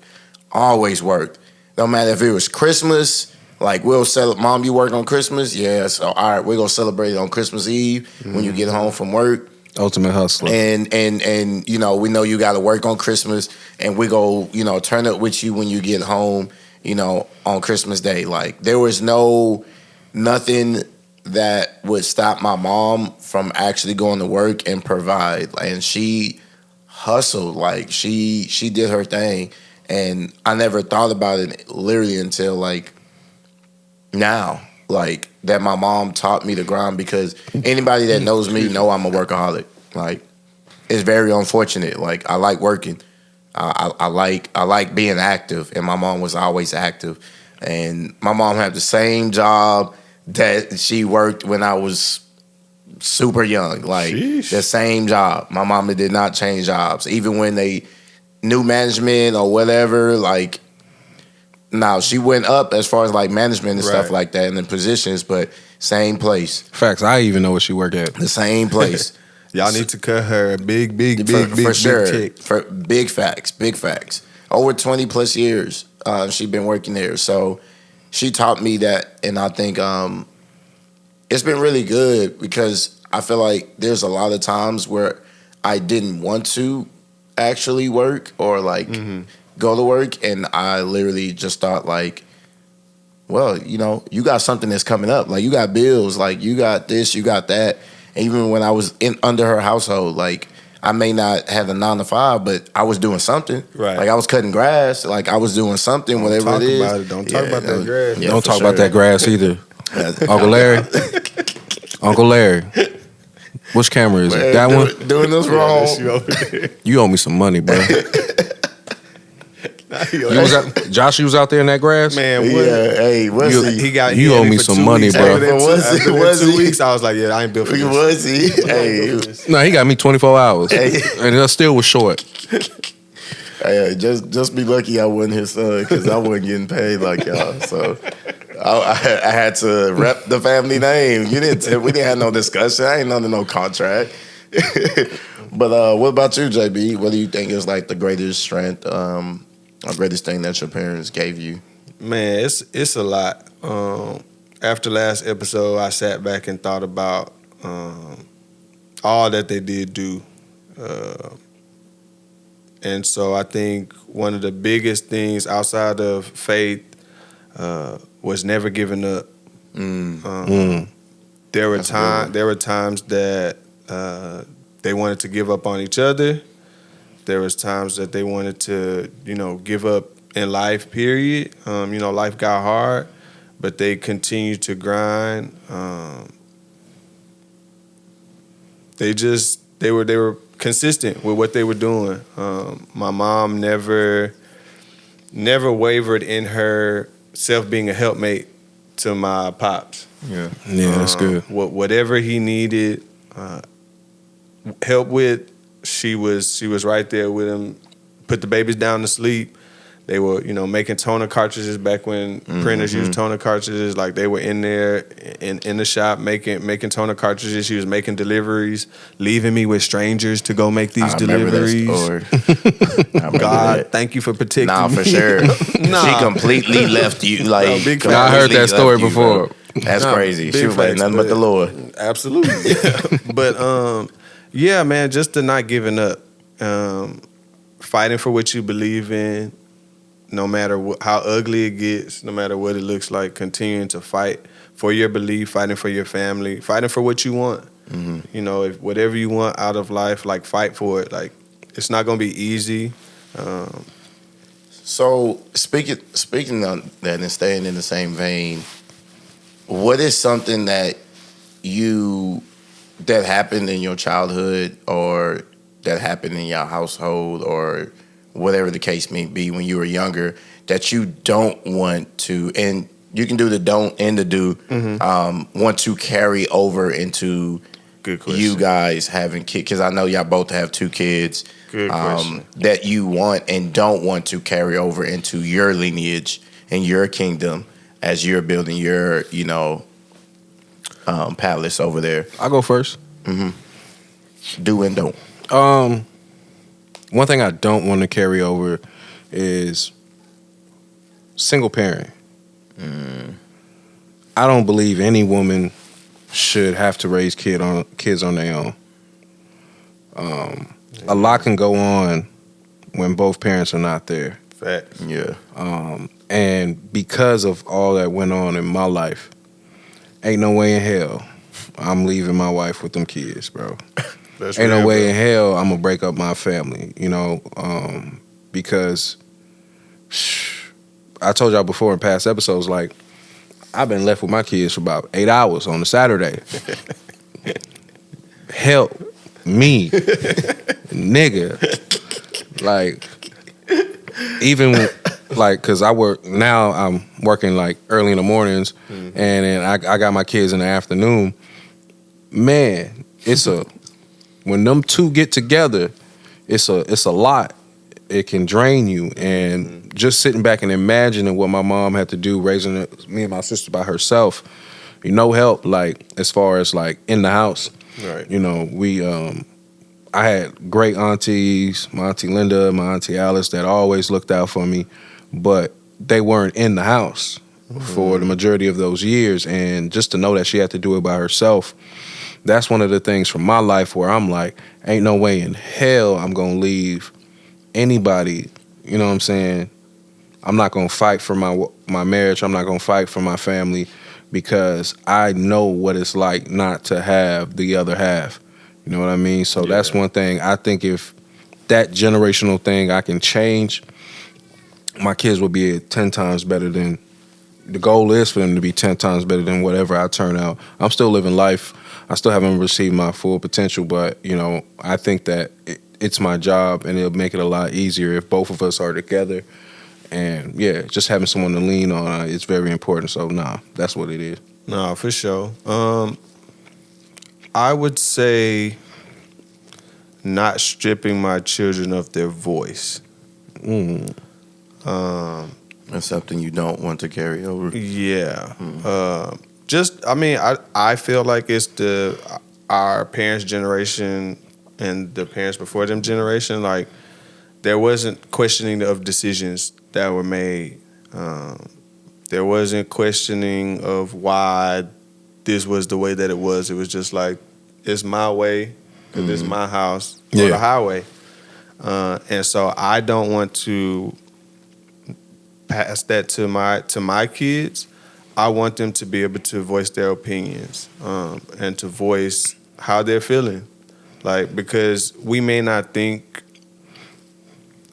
Always worked. No matter if it was Christmas, like we'll celebrate. Mom, you work on Christmas? Yeah, so all right, we're gonna celebrate it on Christmas Eve when you get home from work. Ultimate hustler. And you know, we know you gotta work on Christmas and we go, you know, turn up with you when you get home, you know, on Christmas Day. Like there was nothing that would stop my mom from actually going to work and provide. And she hustled, like she did her thing. And I never thought about it literally until like now, like that my mom taught me to grind, because anybody that knows me know I'm a workaholic. Like it's very unfortunate. Like I like working. I like being active, and my mom was always active. And my mom had the same job that she worked when I was super young. Like the same job. My mama did not change jobs, even when they new management or whatever. Like now she went up as far as like management and stuff like that and the positions, but same place. Facts. I even know where she work at. The same place. Y'all need to cut her a big For sure. check. For big facts. Over 20 plus years, she been working there. So she taught me that, and I think it's been really good, because I feel like there's a lot of times where I didn't want to actually work or like go to work, and I literally just thought like, well, you know, you got something that's coming up. Like you got bills, like you got this, you got that. And even when I was under her household, like I may not have a 9 to 5, but I was doing something. Right. Like I was cutting grass. Like I was doing something, whatever it is. Don't talk about that grass. Yeah, Don't talk about that grass either. Uncle Larry. Uncle Larry. Which camera is it? That one? Doing this wrong. You owe me some money, bro. Josh, you was out there in that grass? Man, what? Yeah, hey, what's he? You owe me some money, bro. Was 2 weeks, I was like, yeah, I ain't built for this. Was he? Hey. No, he got me 24 hours. Hey. And it still was short. Hey, just be lucky I wasn't his son, because I wasn't getting paid like y'all. So I had to rep the family name. We didn't have no discussion. I ain't under no contract. But what about you, JB? What do you think is like the greatest strength, or greatest thing that your parents gave you? Man, it's a lot. After last episode, I sat back and thought about all that they did do. And so I think one of the biggest things outside of faith was never giving up. There were times that they wanted to give up on each other. There was times that they wanted to, give up in life, period. Life got hard, but they continued to grind. They were consistent with what they were doing. My mom never wavered in her self being a helpmate to my pops. Yeah, that's good. Whatever he needed help with, she was right there with him. Put the babies down to sleep. They were, making toner cartridges back when printers used toner cartridges. Like they were in there in the shop making toner cartridges. She was making deliveries, leaving me with strangers to go make these deliveries. God, thank you for protecting me. Nah, for sure. She completely left you. Like, I heard that story before. That's crazy. She was like nothing but the Lord. Absolutely. But yeah, man, just the not giving up, fighting for what you believe in. No matter how ugly it gets, no matter what it looks like, continuing to fight for your belief, fighting for your family, fighting for what you want. If whatever you want out of life, like fight for it. Like it's not gonna be easy. So speaking on that and staying in the same vein, what is something that happened in your childhood or that happened in your household or whatever the case may be, when you were younger, that you don't want to, and you can do the don't and the do, want to carry over into Good question. you guys having kids? Because I know y'all both have 2 kids. Good question. That you want and don't want to carry over into your lineage and your kingdom as you're building your, palace over there. I'll go first. Do and don't. One thing I don't want to carry over is single parent. I don't believe any woman should have to raise kids on their own. A lot can go on when both parents are not there. Facts. Yeah. And because of all that went on in my life, ain't no way in hell I'm leaving my wife with them kids, bro. That's Ain't real, no way bro. in hell I'm gonna break up my family, because I told y'all before in past episodes, like, I've been left with my kids for about 8 hours on a Saturday. Help me, nigga. Like, even like, cause I'm working like early in the mornings, and then I got my kids in the afternoon. Man, when them two get together, it's a lot. It can drain you, and just sitting back and imagining what my mom had to do raising me and my sister by herself, no help, like, as far as like in the house. Right. I had great aunties, my auntie Linda, my auntie Alice, that always looked out for me, but they weren't in the house for the majority of those years, and just to know that she had to do it by herself, that's one of the things from my life where I'm like, ain't no way in hell I'm gonna leave anybody, you know what I'm saying? I'm not gonna fight for my marriage. I'm not gonna fight for my family, because I know what it's like not to have the other half. You know what I mean? So that's one thing. I think if that generational thing I can change, my kids will be 10 times better than, the goal is for them to be 10 times better than whatever I turn out. I'm still living life. I still haven't received my full potential, but, I think that it's my job, and it'll make it a lot easier if both of us are together. And, yeah, just having someone to lean on is very important. So, that's what it is. No, for sure. I would say not stripping my children of their voice. That's something you don't want to carry over. Yeah. I feel like it's our parents' generation and the parents before them generation, like, there wasn't questioning of decisions that were made. There wasn't questioning of why this was the way that it was. It was just like, it's my way, because it's my house, or the highway. And so I don't want to pass that to my kids. I want them to be able to voice their opinions, and to voice how they're feeling. Like, because we may not think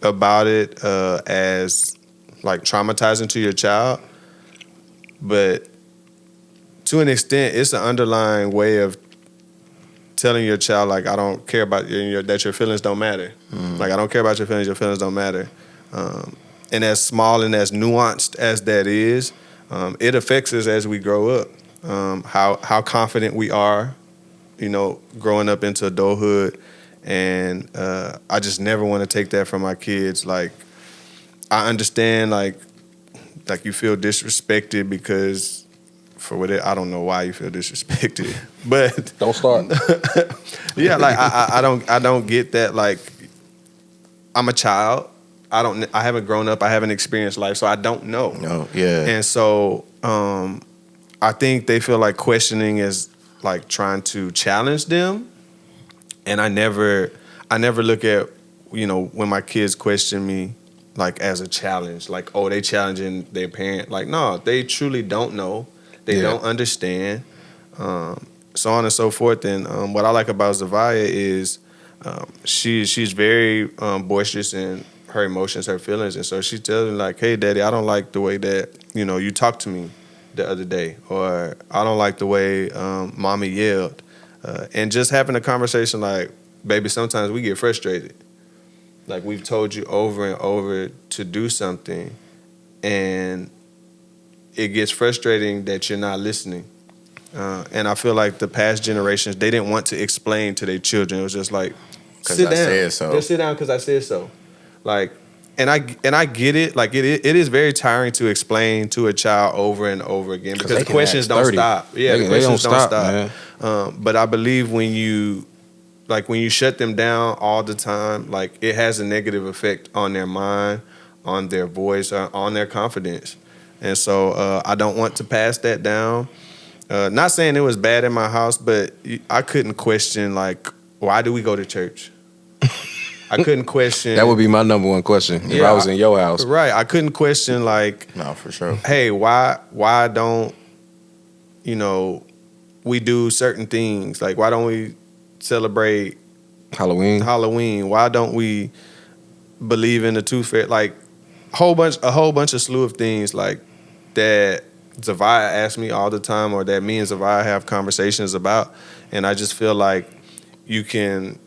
about it as like traumatizing to your child, but to an extent, it's an underlying way of telling your child, like, I don't care about that your feelings don't matter. Like, I don't care about your feelings don't matter. And as small and as nuanced as that is, it affects us as we grow up. How confident we are, growing up into adulthood. And I just never want to take that from my kids. Like, I understand, like you feel disrespected because I don't know why you feel disrespected, but Don't start. yeah, like I don't get that. Like, I'm a child. I haven't grown up. I haven't experienced life, so I don't know. No, yeah. And so I think they feel like questioning is like trying to challenge them. And I never look at, when my kids question me, like, as a challenge, like, oh, they challenging their parent. Like, no, they truly don't know. They don't understand. So on and so forth. And what I like about Zavia is she's very boisterous in her emotions, her feelings. And so she tells me, like, hey, Daddy, I don't like the way that, you talked to me the other day. Or I don't like the way Mommy yelled. And just having a conversation like, baby, sometimes we get frustrated. Like we've told you over and over to do something, and it gets frustrating that you're not listening. And I feel like the past generations, they didn't want to explain to their children. It was just like, sit down. Said so. Just sit down because I said so. Like, and I get it. Like it is very tiring to explain to a child over and over again because the questions don't stop. Yeah, the questions don't stop. But I believe when you shut them down all the time, like it has a negative effect on their mind, on their voice, on their confidence. And so I don't want to pass that down. Not saying it was bad in my house, but I couldn't question, like, why do we go to church? I couldn't question. That would be my number one question if I was in your house. Right. I couldn't question, like, no, for sure. Hey, why don't, we do certain things? Like, why don't we celebrate Halloween? Why don't we believe in the tooth fairy? Like, a whole bunch of slew of things like that Zavaya asks me all the time, or that me and Zavaya have conversations about, and I just feel like you can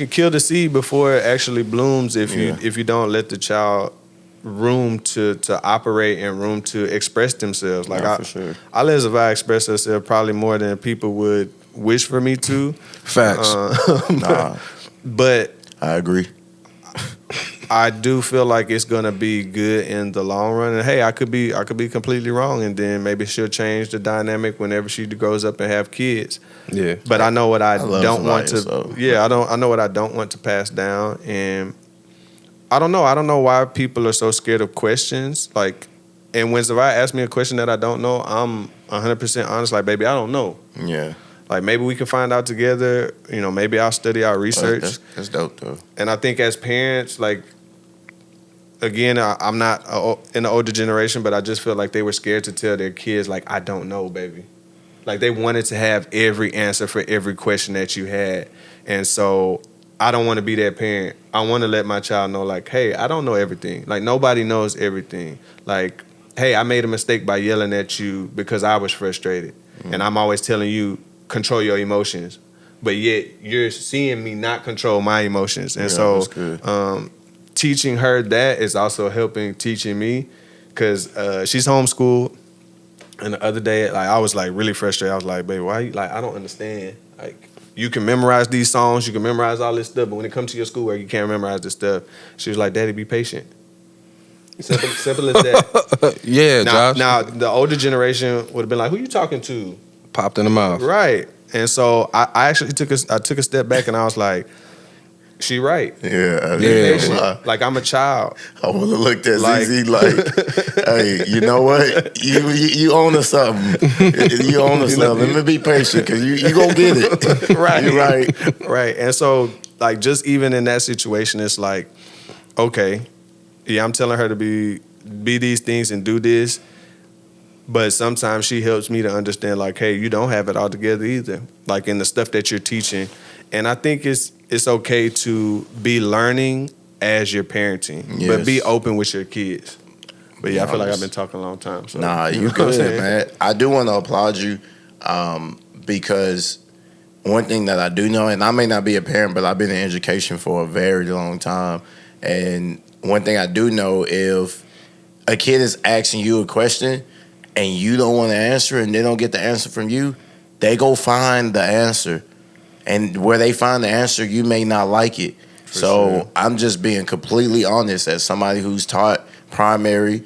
kill the seed before it actually blooms if you don't let the child room to operate and room to express themselves. Like for sure. I let Zavaya express herself probably more than people would wish for me to. Facts. But I agree. I do feel like it's gonna be good in the long run. And hey, I could be completely wrong, and then maybe she'll change the dynamic whenever she grows up and have kids. Yeah. But I know what I don't want to. So. Yeah, I know what I don't want to pass down, and I don't know why people are so scared of questions. Like, and when Zavaya asks me a question that I don't know, I'm 100% honest. Like, baby, I don't know. Yeah. Like, maybe we can find out together. Maybe I'll study our research. That's dope, though. And I think as parents, like, again, I'm not in the older generation, but I just feel like they were scared to tell their kids, like, I don't know, baby. Like, they wanted to have every answer for every question that you had. And so I don't want to be that parent. I want to let my child know, like, hey, I don't know everything. Like, nobody knows everything. Like, hey, I made a mistake by yelling at you because I was frustrated. Mm-hmm. And I'm always telling you, control your emotions. But yet you're seeing me not control my emotions. And teaching her that is also teaching me, because she's homeschooled. And the other day, like, I was like really frustrated. I was like, baby, why? I don't understand. Like, you can memorize these songs, you can memorize all this stuff, but when it comes to your schoolwork, you can't memorize this stuff. She was like, Daddy, be patient. Simple as that. Yeah, Josh. Now, the older generation would have been like, who you talking to? Popped in the mouth. Right. And so I actually took a step back, and I was like, she right. Yeah. Like, I'm a child. I would have looked at ZZ like, hey, you know what? You own us something. You own us something. Let me be patient, because you going to get it. Right. You're right. Right. And so, like, just even in that situation, it's like, okay, yeah, I'm telling her to be these things and do this. But sometimes she helps me to understand, like, hey, you don't have it all together either. Like, in the stuff that you're teaching. And I think it's okay to be learning as you're parenting, but be open with your kids. But yeah, I feel like I've been talking a long time. So. Nah, you good, man. I do want to applaud you because one thing that I do know, and I may not be a parent, but I've been in education for a very long time. And one thing I do know, if a kid is asking you a question and you don't want to answer and they don't get the answer from you, they go find the answer. And where they find the answer, you may not like it. Sure. I'm just being completely honest as somebody who's taught primary,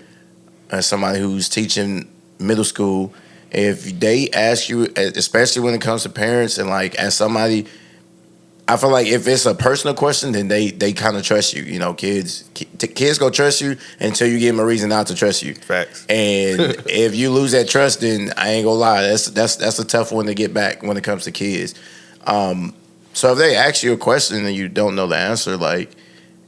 as somebody who's teaching middle school. If they ask you, especially when it comes to parents, and like as somebody, I feel like if it's a personal question, then they kind of trust you. You know, kids go trust you until you give them a reason not to trust you. Facts. And if you lose that trust, then I ain't gonna lie, that's a tough one to get back when it comes to kids. So if they ask you a question and you don't know the answer, like,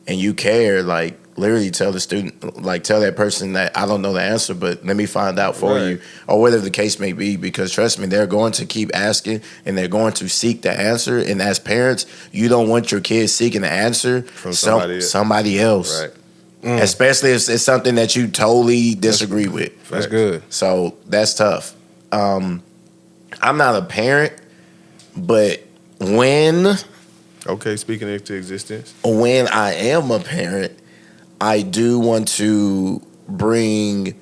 and you care, like, literally tell the student, like, tell that person that I don't know the answer, but let me find out for you, or whatever the case may be, because trust me, they're going to keep asking and they're going to seek the answer. And as parents, you don't want your kids seeking the answer from somebody else. Right. Especially if it's something that you totally disagree with. That's good. So that's tough. I'm not a parent, but when Okay, speaking it to existence. When I am a parent, I do want to bring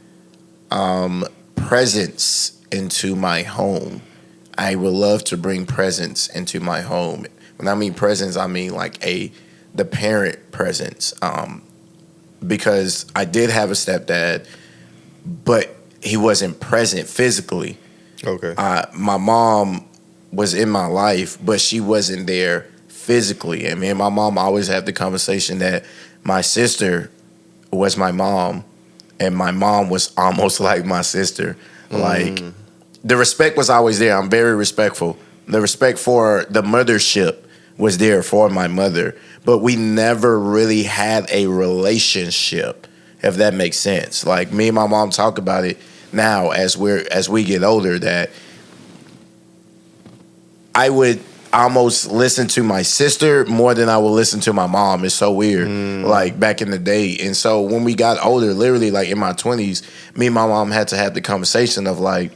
presence into my home. I would love to bring presence into my home. When I mean presence, I mean like the parent presence. Because I did have a stepdad, but he wasn't present physically. Okay. My mom was in my life, but she wasn't there physically. And me and my mom always have the conversation that my sister was my mom, and my mom was almost like my sister. Like, the respect was always there. I'm very respectful. The respect for the mothership was there for my mother, but we never really had a relationship, if that makes sense. Like, me and my mom talk about it now as we get older, that I would almost listen to my sister more than I would listen to my mom. It's so weird, like back in the day. And so when we got older, literally like in my 20s, me and my mom had to have the conversation of like,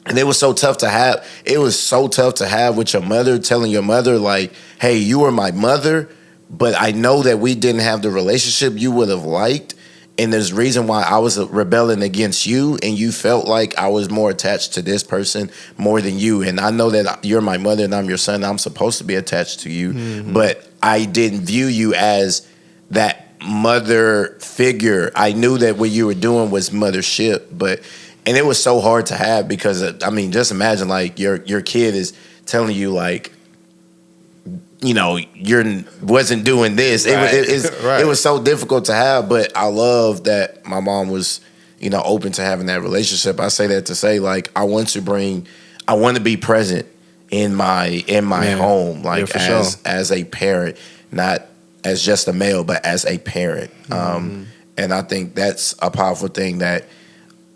and it was so tough to have. It was so tough to have with your mother, telling your mother like, hey, you were my mother, but I know that we didn't have the relationship you would have liked. And there's a reason why I was rebelling against you, and you felt like I was more attached to this person more than you. And I know that you're my mother and I'm your son. I'm supposed to be attached to you, but I didn't view you as that mother figure. I knew that what you were doing was mothership, and it was so hard to have because, I mean, just imagine like your kid is telling you like, you know, you wasn't doing this. Right. It was so difficult to have, but I love that my mom was, you know, open to having that relationship. I say that to say like I want to be present in my home, like as a parent, not as just a male, but as a parent. And I think that's a powerful thing that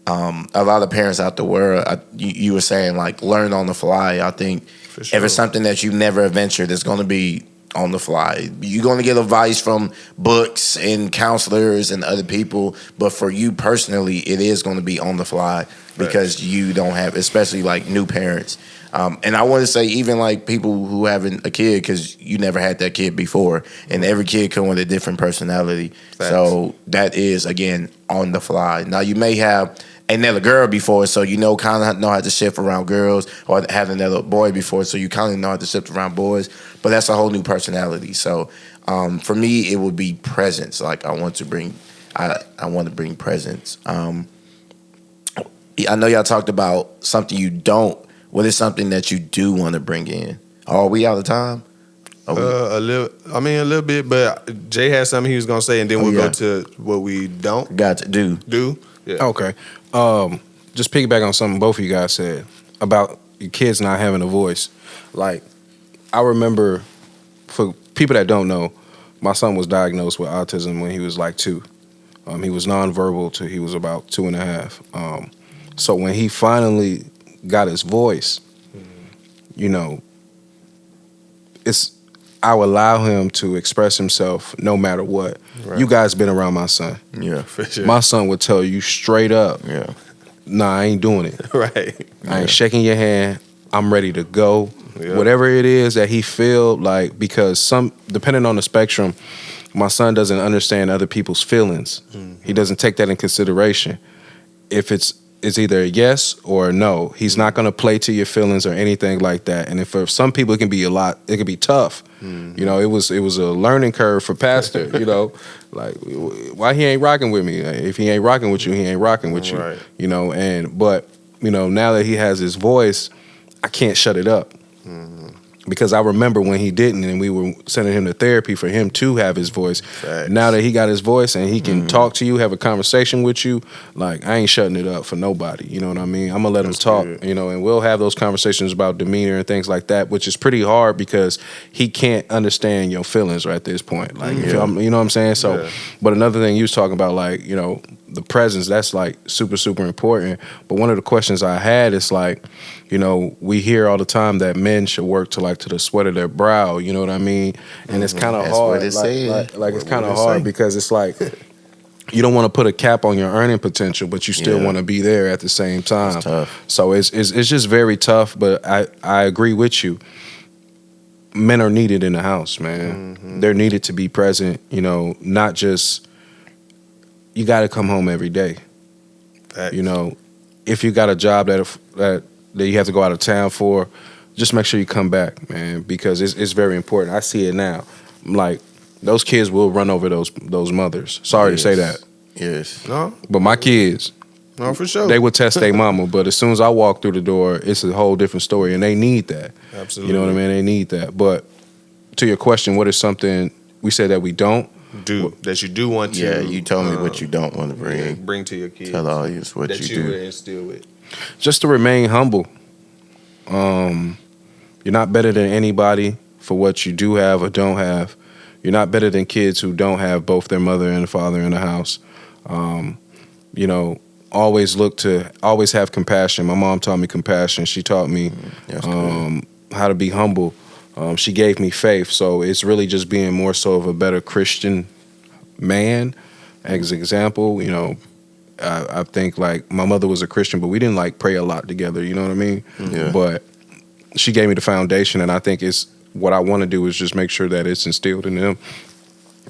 a lot of parents out the world, you were saying like learn on the fly. I think if it's something that you've never ventured, it's going to be on the fly. You're going to get advice from books and counselors and other people, but for you personally, it is going to be on the fly because you don't have, especially like new parents. And I want to say even like people who haven't a kid, because you never had that kid before, and every kid comes with a different personality. Facts. So that is, again, on the fly. Now, you may have another girl before, so you kind of know how to shift around girls, or have another boy before, so you kind of know how to shift around boys. But that's a whole new personality. So for me, it would be presence. Like I want to bring presence. I know y'all talked about something you don't. What is something that you do want to bring in? Are we out of time? A little bit, but Jay had something he was gonna say, and then we'll go to what we don't got to do. Yeah. Okay. Just piggyback on something both of you guys said about your kids not having a voice. Like, I remember, for people that don't know, my son was diagnosed with autism when he was like 2. He was nonverbal till he was about 2.5. So when he finally got his voice, you know, I would allow him to express himself no matter what. Right. You guys been around my son. Yeah, for sure. My son would tell you straight up, nah, I ain't doing it. Right. I ain't shaking your hand. I'm ready to go. Yeah. Whatever it is that he feel like, because depending on the spectrum, my son doesn't understand other people's feelings. He doesn't take that in consideration. If it's either a yes or a no. He's not going to play to your feelings or anything like that. And for some people, it can be it can be tough. You know, it was a learning curve for Pastor. You know, like, why he ain't rocking with me? If he ain't rocking with you, he ain't rocking with you. Right. You know, but you know, now that he has his voice, I can't shut it up. Because I remember when he didn't, and we were sending him to therapy for him to have his voice. Facts. Now that he got his voice and he can talk to you, have a conversation with you, like, I ain't shutting it up for nobody. You know what I mean? I'm going to let him talk, you know, and we'll have those conversations about demeanor and things like that, which is pretty hard because he can't understand your feelings right at this point. Like, you know what I'm saying? So, but another thing you was talking about, like, you know, the presence, that's like super, super important. But one of the questions I had is like, you know, we hear all the time that men should work to the sweat of their brow. You know what I mean? And it's kind of hard. It's kind of hard because it's like you don't want to put a cap on your earning potential, but you still want to be there at the same time. It's tough. So it's just very tough. But I agree with you. men are needed in the house, man. Mm-hmm. They're needed to be present. You know, not just you got to come home every day. Facts. You know, if you got a job that you have to go out of town for, just make sure you come back, man, because it's very important. I see it now. Like those kids will run over those mothers. Sorry to say that. Yes. No, But my kids, no, for sure. they would test their mama, but as soon as I walk through the door, it's a whole different story, and they need that. Absolutely. You know what I mean? They need that. But to your question, what is something we said that we don't? That you do want to. Yeah, you told me what you don't want to bring. To your kids. Tell all you what that you you do. would instill with. Just to remain humble. You're not better than anybody for what you do have or don't have. You're not better than kids who don't have both their mother and father in the house. You know, always have compassion. My mom taught me compassion. She taught me how to be humble. She gave me faith. So it's really just being more so of a better Christian man. As an example, you know, I think like my mother was a Christian, but we didn't like pray a lot together. You know what I mean? Yeah. But she gave me the foundation, and I think it's what I want to do is just make sure that it's instilled in them.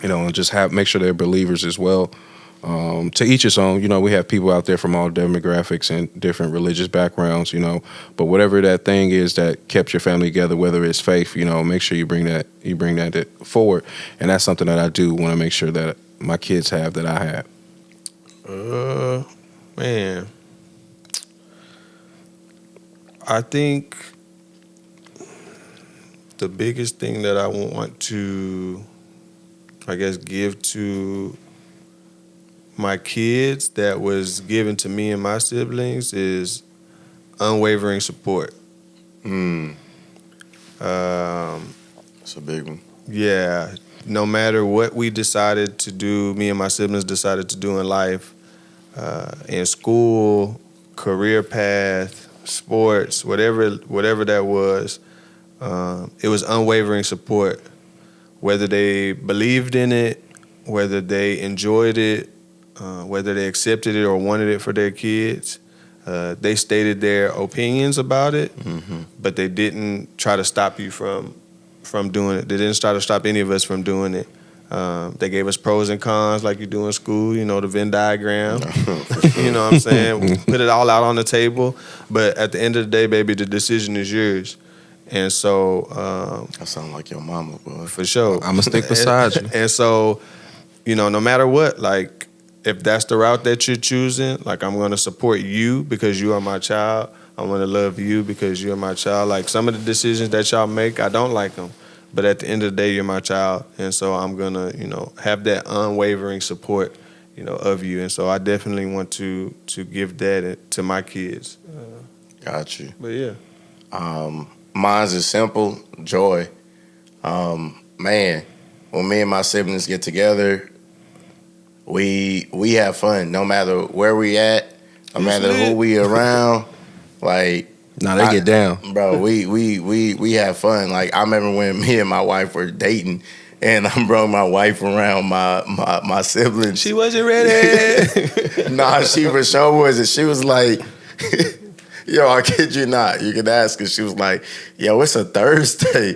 You know, and just make sure they're believers as well. To each his own. You know, we have people out there from all demographics and different religious backgrounds, you know, but whatever that thing is that kept your family together, whether it's faith, you know, make sure you bring that forward. And that's something that I do want to make sure that my kids have that I have. Man, I think the biggest thing that I want to, I guess, give to my kids that was given to me and my siblings is unwavering support. That's a big one. Yeah, no matter what we decided to do, me and my siblings decided to do in life, in school, career path, sports, whatever that was, it was unwavering support. Whether they believed in it, whether they enjoyed it, whether they accepted it or wanted it for their kids, they stated their opinions about it, but they didn't try to stop you from doing it. They didn't try to stop any of us from doing it. They gave us pros and cons like you do in school, you know, the Venn diagram. You know what I'm saying? Put it all out on the table. But at the end of the day, baby, the decision is yours. And so... I sound like your mama, boy. For sure. I'm going to stick beside you. And so, you know, no matter what, like, if that's the route that you're choosing, like, I'm going to support you because you are my child. I'm going to love you because you're my child. Like, some of the decisions that y'all make, I don't like them. But at the end of the day, you're my child. And so I'm going to, you know, have that unwavering support, you know, of you. And so I definitely want to give that to my kids. Got you. But, yeah. Mine's is simple, joy. Man, when me and my siblings get together, we have fun no matter where we at, no matter who we around. Like, nah, they get down, bro. We have fun. Like, I remember when me and my wife were dating, and I brought my wife around my siblings. She wasn't ready. Nah, she for sure wasn't. She was like, yo, I kid you not. You could ask her. She was like, yo, it's a Thursday.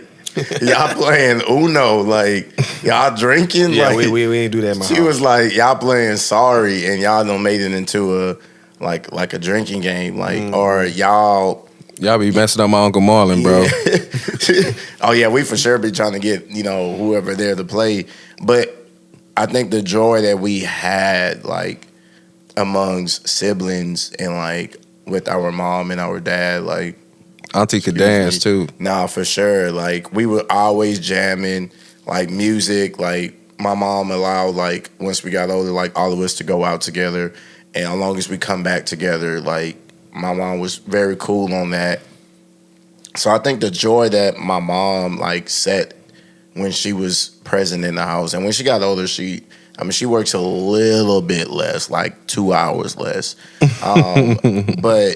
Y'all playing Uno, like y'all drinking. Yeah, like, we ain't do that. In my she house. was like, y'all playing Sorry, and y'all done made it into a like a drinking game, like or y'all be messing up my Uncle Marlon, bro. Yeah. Oh yeah, we for sure be trying to get whoever there to play. But I think the joy that we had like amongst siblings and like with our mom and our dad, like. Auntie could dance too. Nah, for sure. Like we were always jamming, like music. Like my mom allowed, like once we got older, like all of us to go out together, and as long as we come back together, like my mom was very cool on that. So I think the joy that my mom like set when she was present in the house, and when she got older, she works a little bit less, like 2 hours less, but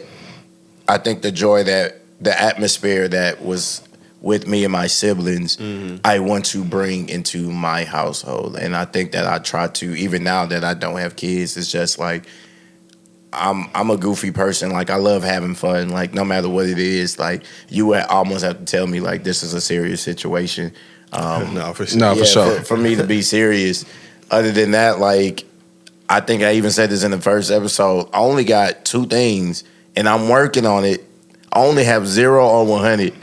I think the joy that. The atmosphere that was with me and my siblings, I want to bring into my household. And I think that I try to, even now that I don't have kids, it's just like I'm a goofy person. Like I love having fun. Like no matter what it is, like you would almost have to tell me like this is a serious situation. No, for sure. No, for sure. For me to be serious. Other than that, like I think I even said this in the first episode. I only got 2 things, and I'm working on it. I only have 0 or 100.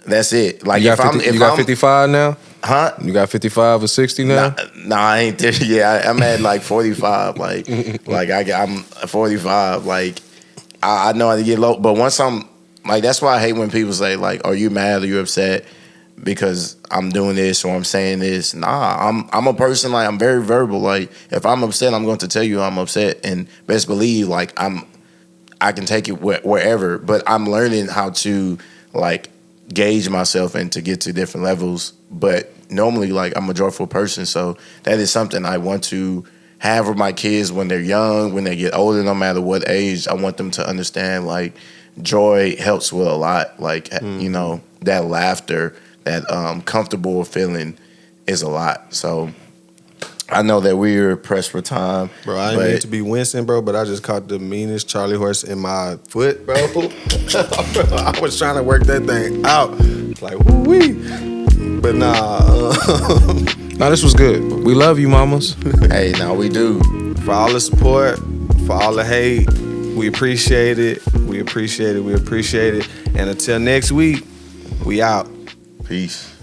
That's it. Like you got 55 now? Huh? You got 55 or 60 now? Nah, I ain't there. Yeah, I'm at like 45. I'm 45. Like, I know how to get low. But once I'm, like, that's why I hate when people say, like, are you mad or you upset because I'm doing this or I'm saying this? Nah, I'm a person, like, I'm very verbal. Like, if I'm upset, I'm going to tell you I'm upset. And best believe, like, I can take it wherever. But I'm learning how to, like, gauge myself and to get to different levels. But normally, like, I'm a joyful person, so that is something I want to have with my kids when they're young, when they get older, no matter what age. I want them to understand, like, joy helps with a lot. Like, you know, that laughter, that comfortable feeling is a lot. So I know that we're pressed for time. Bro, I didn't mean to be wincing, bro, but I just caught the meanest Charlie horse in my foot, bro. I was trying to work that thing out. Like, woo-wee. But nah. No, this was good. We love you, mamas. Hey, now we do. For all the support, for all the hate, we appreciate it. We appreciate it. We appreciate it. And until next week, we out. Peace.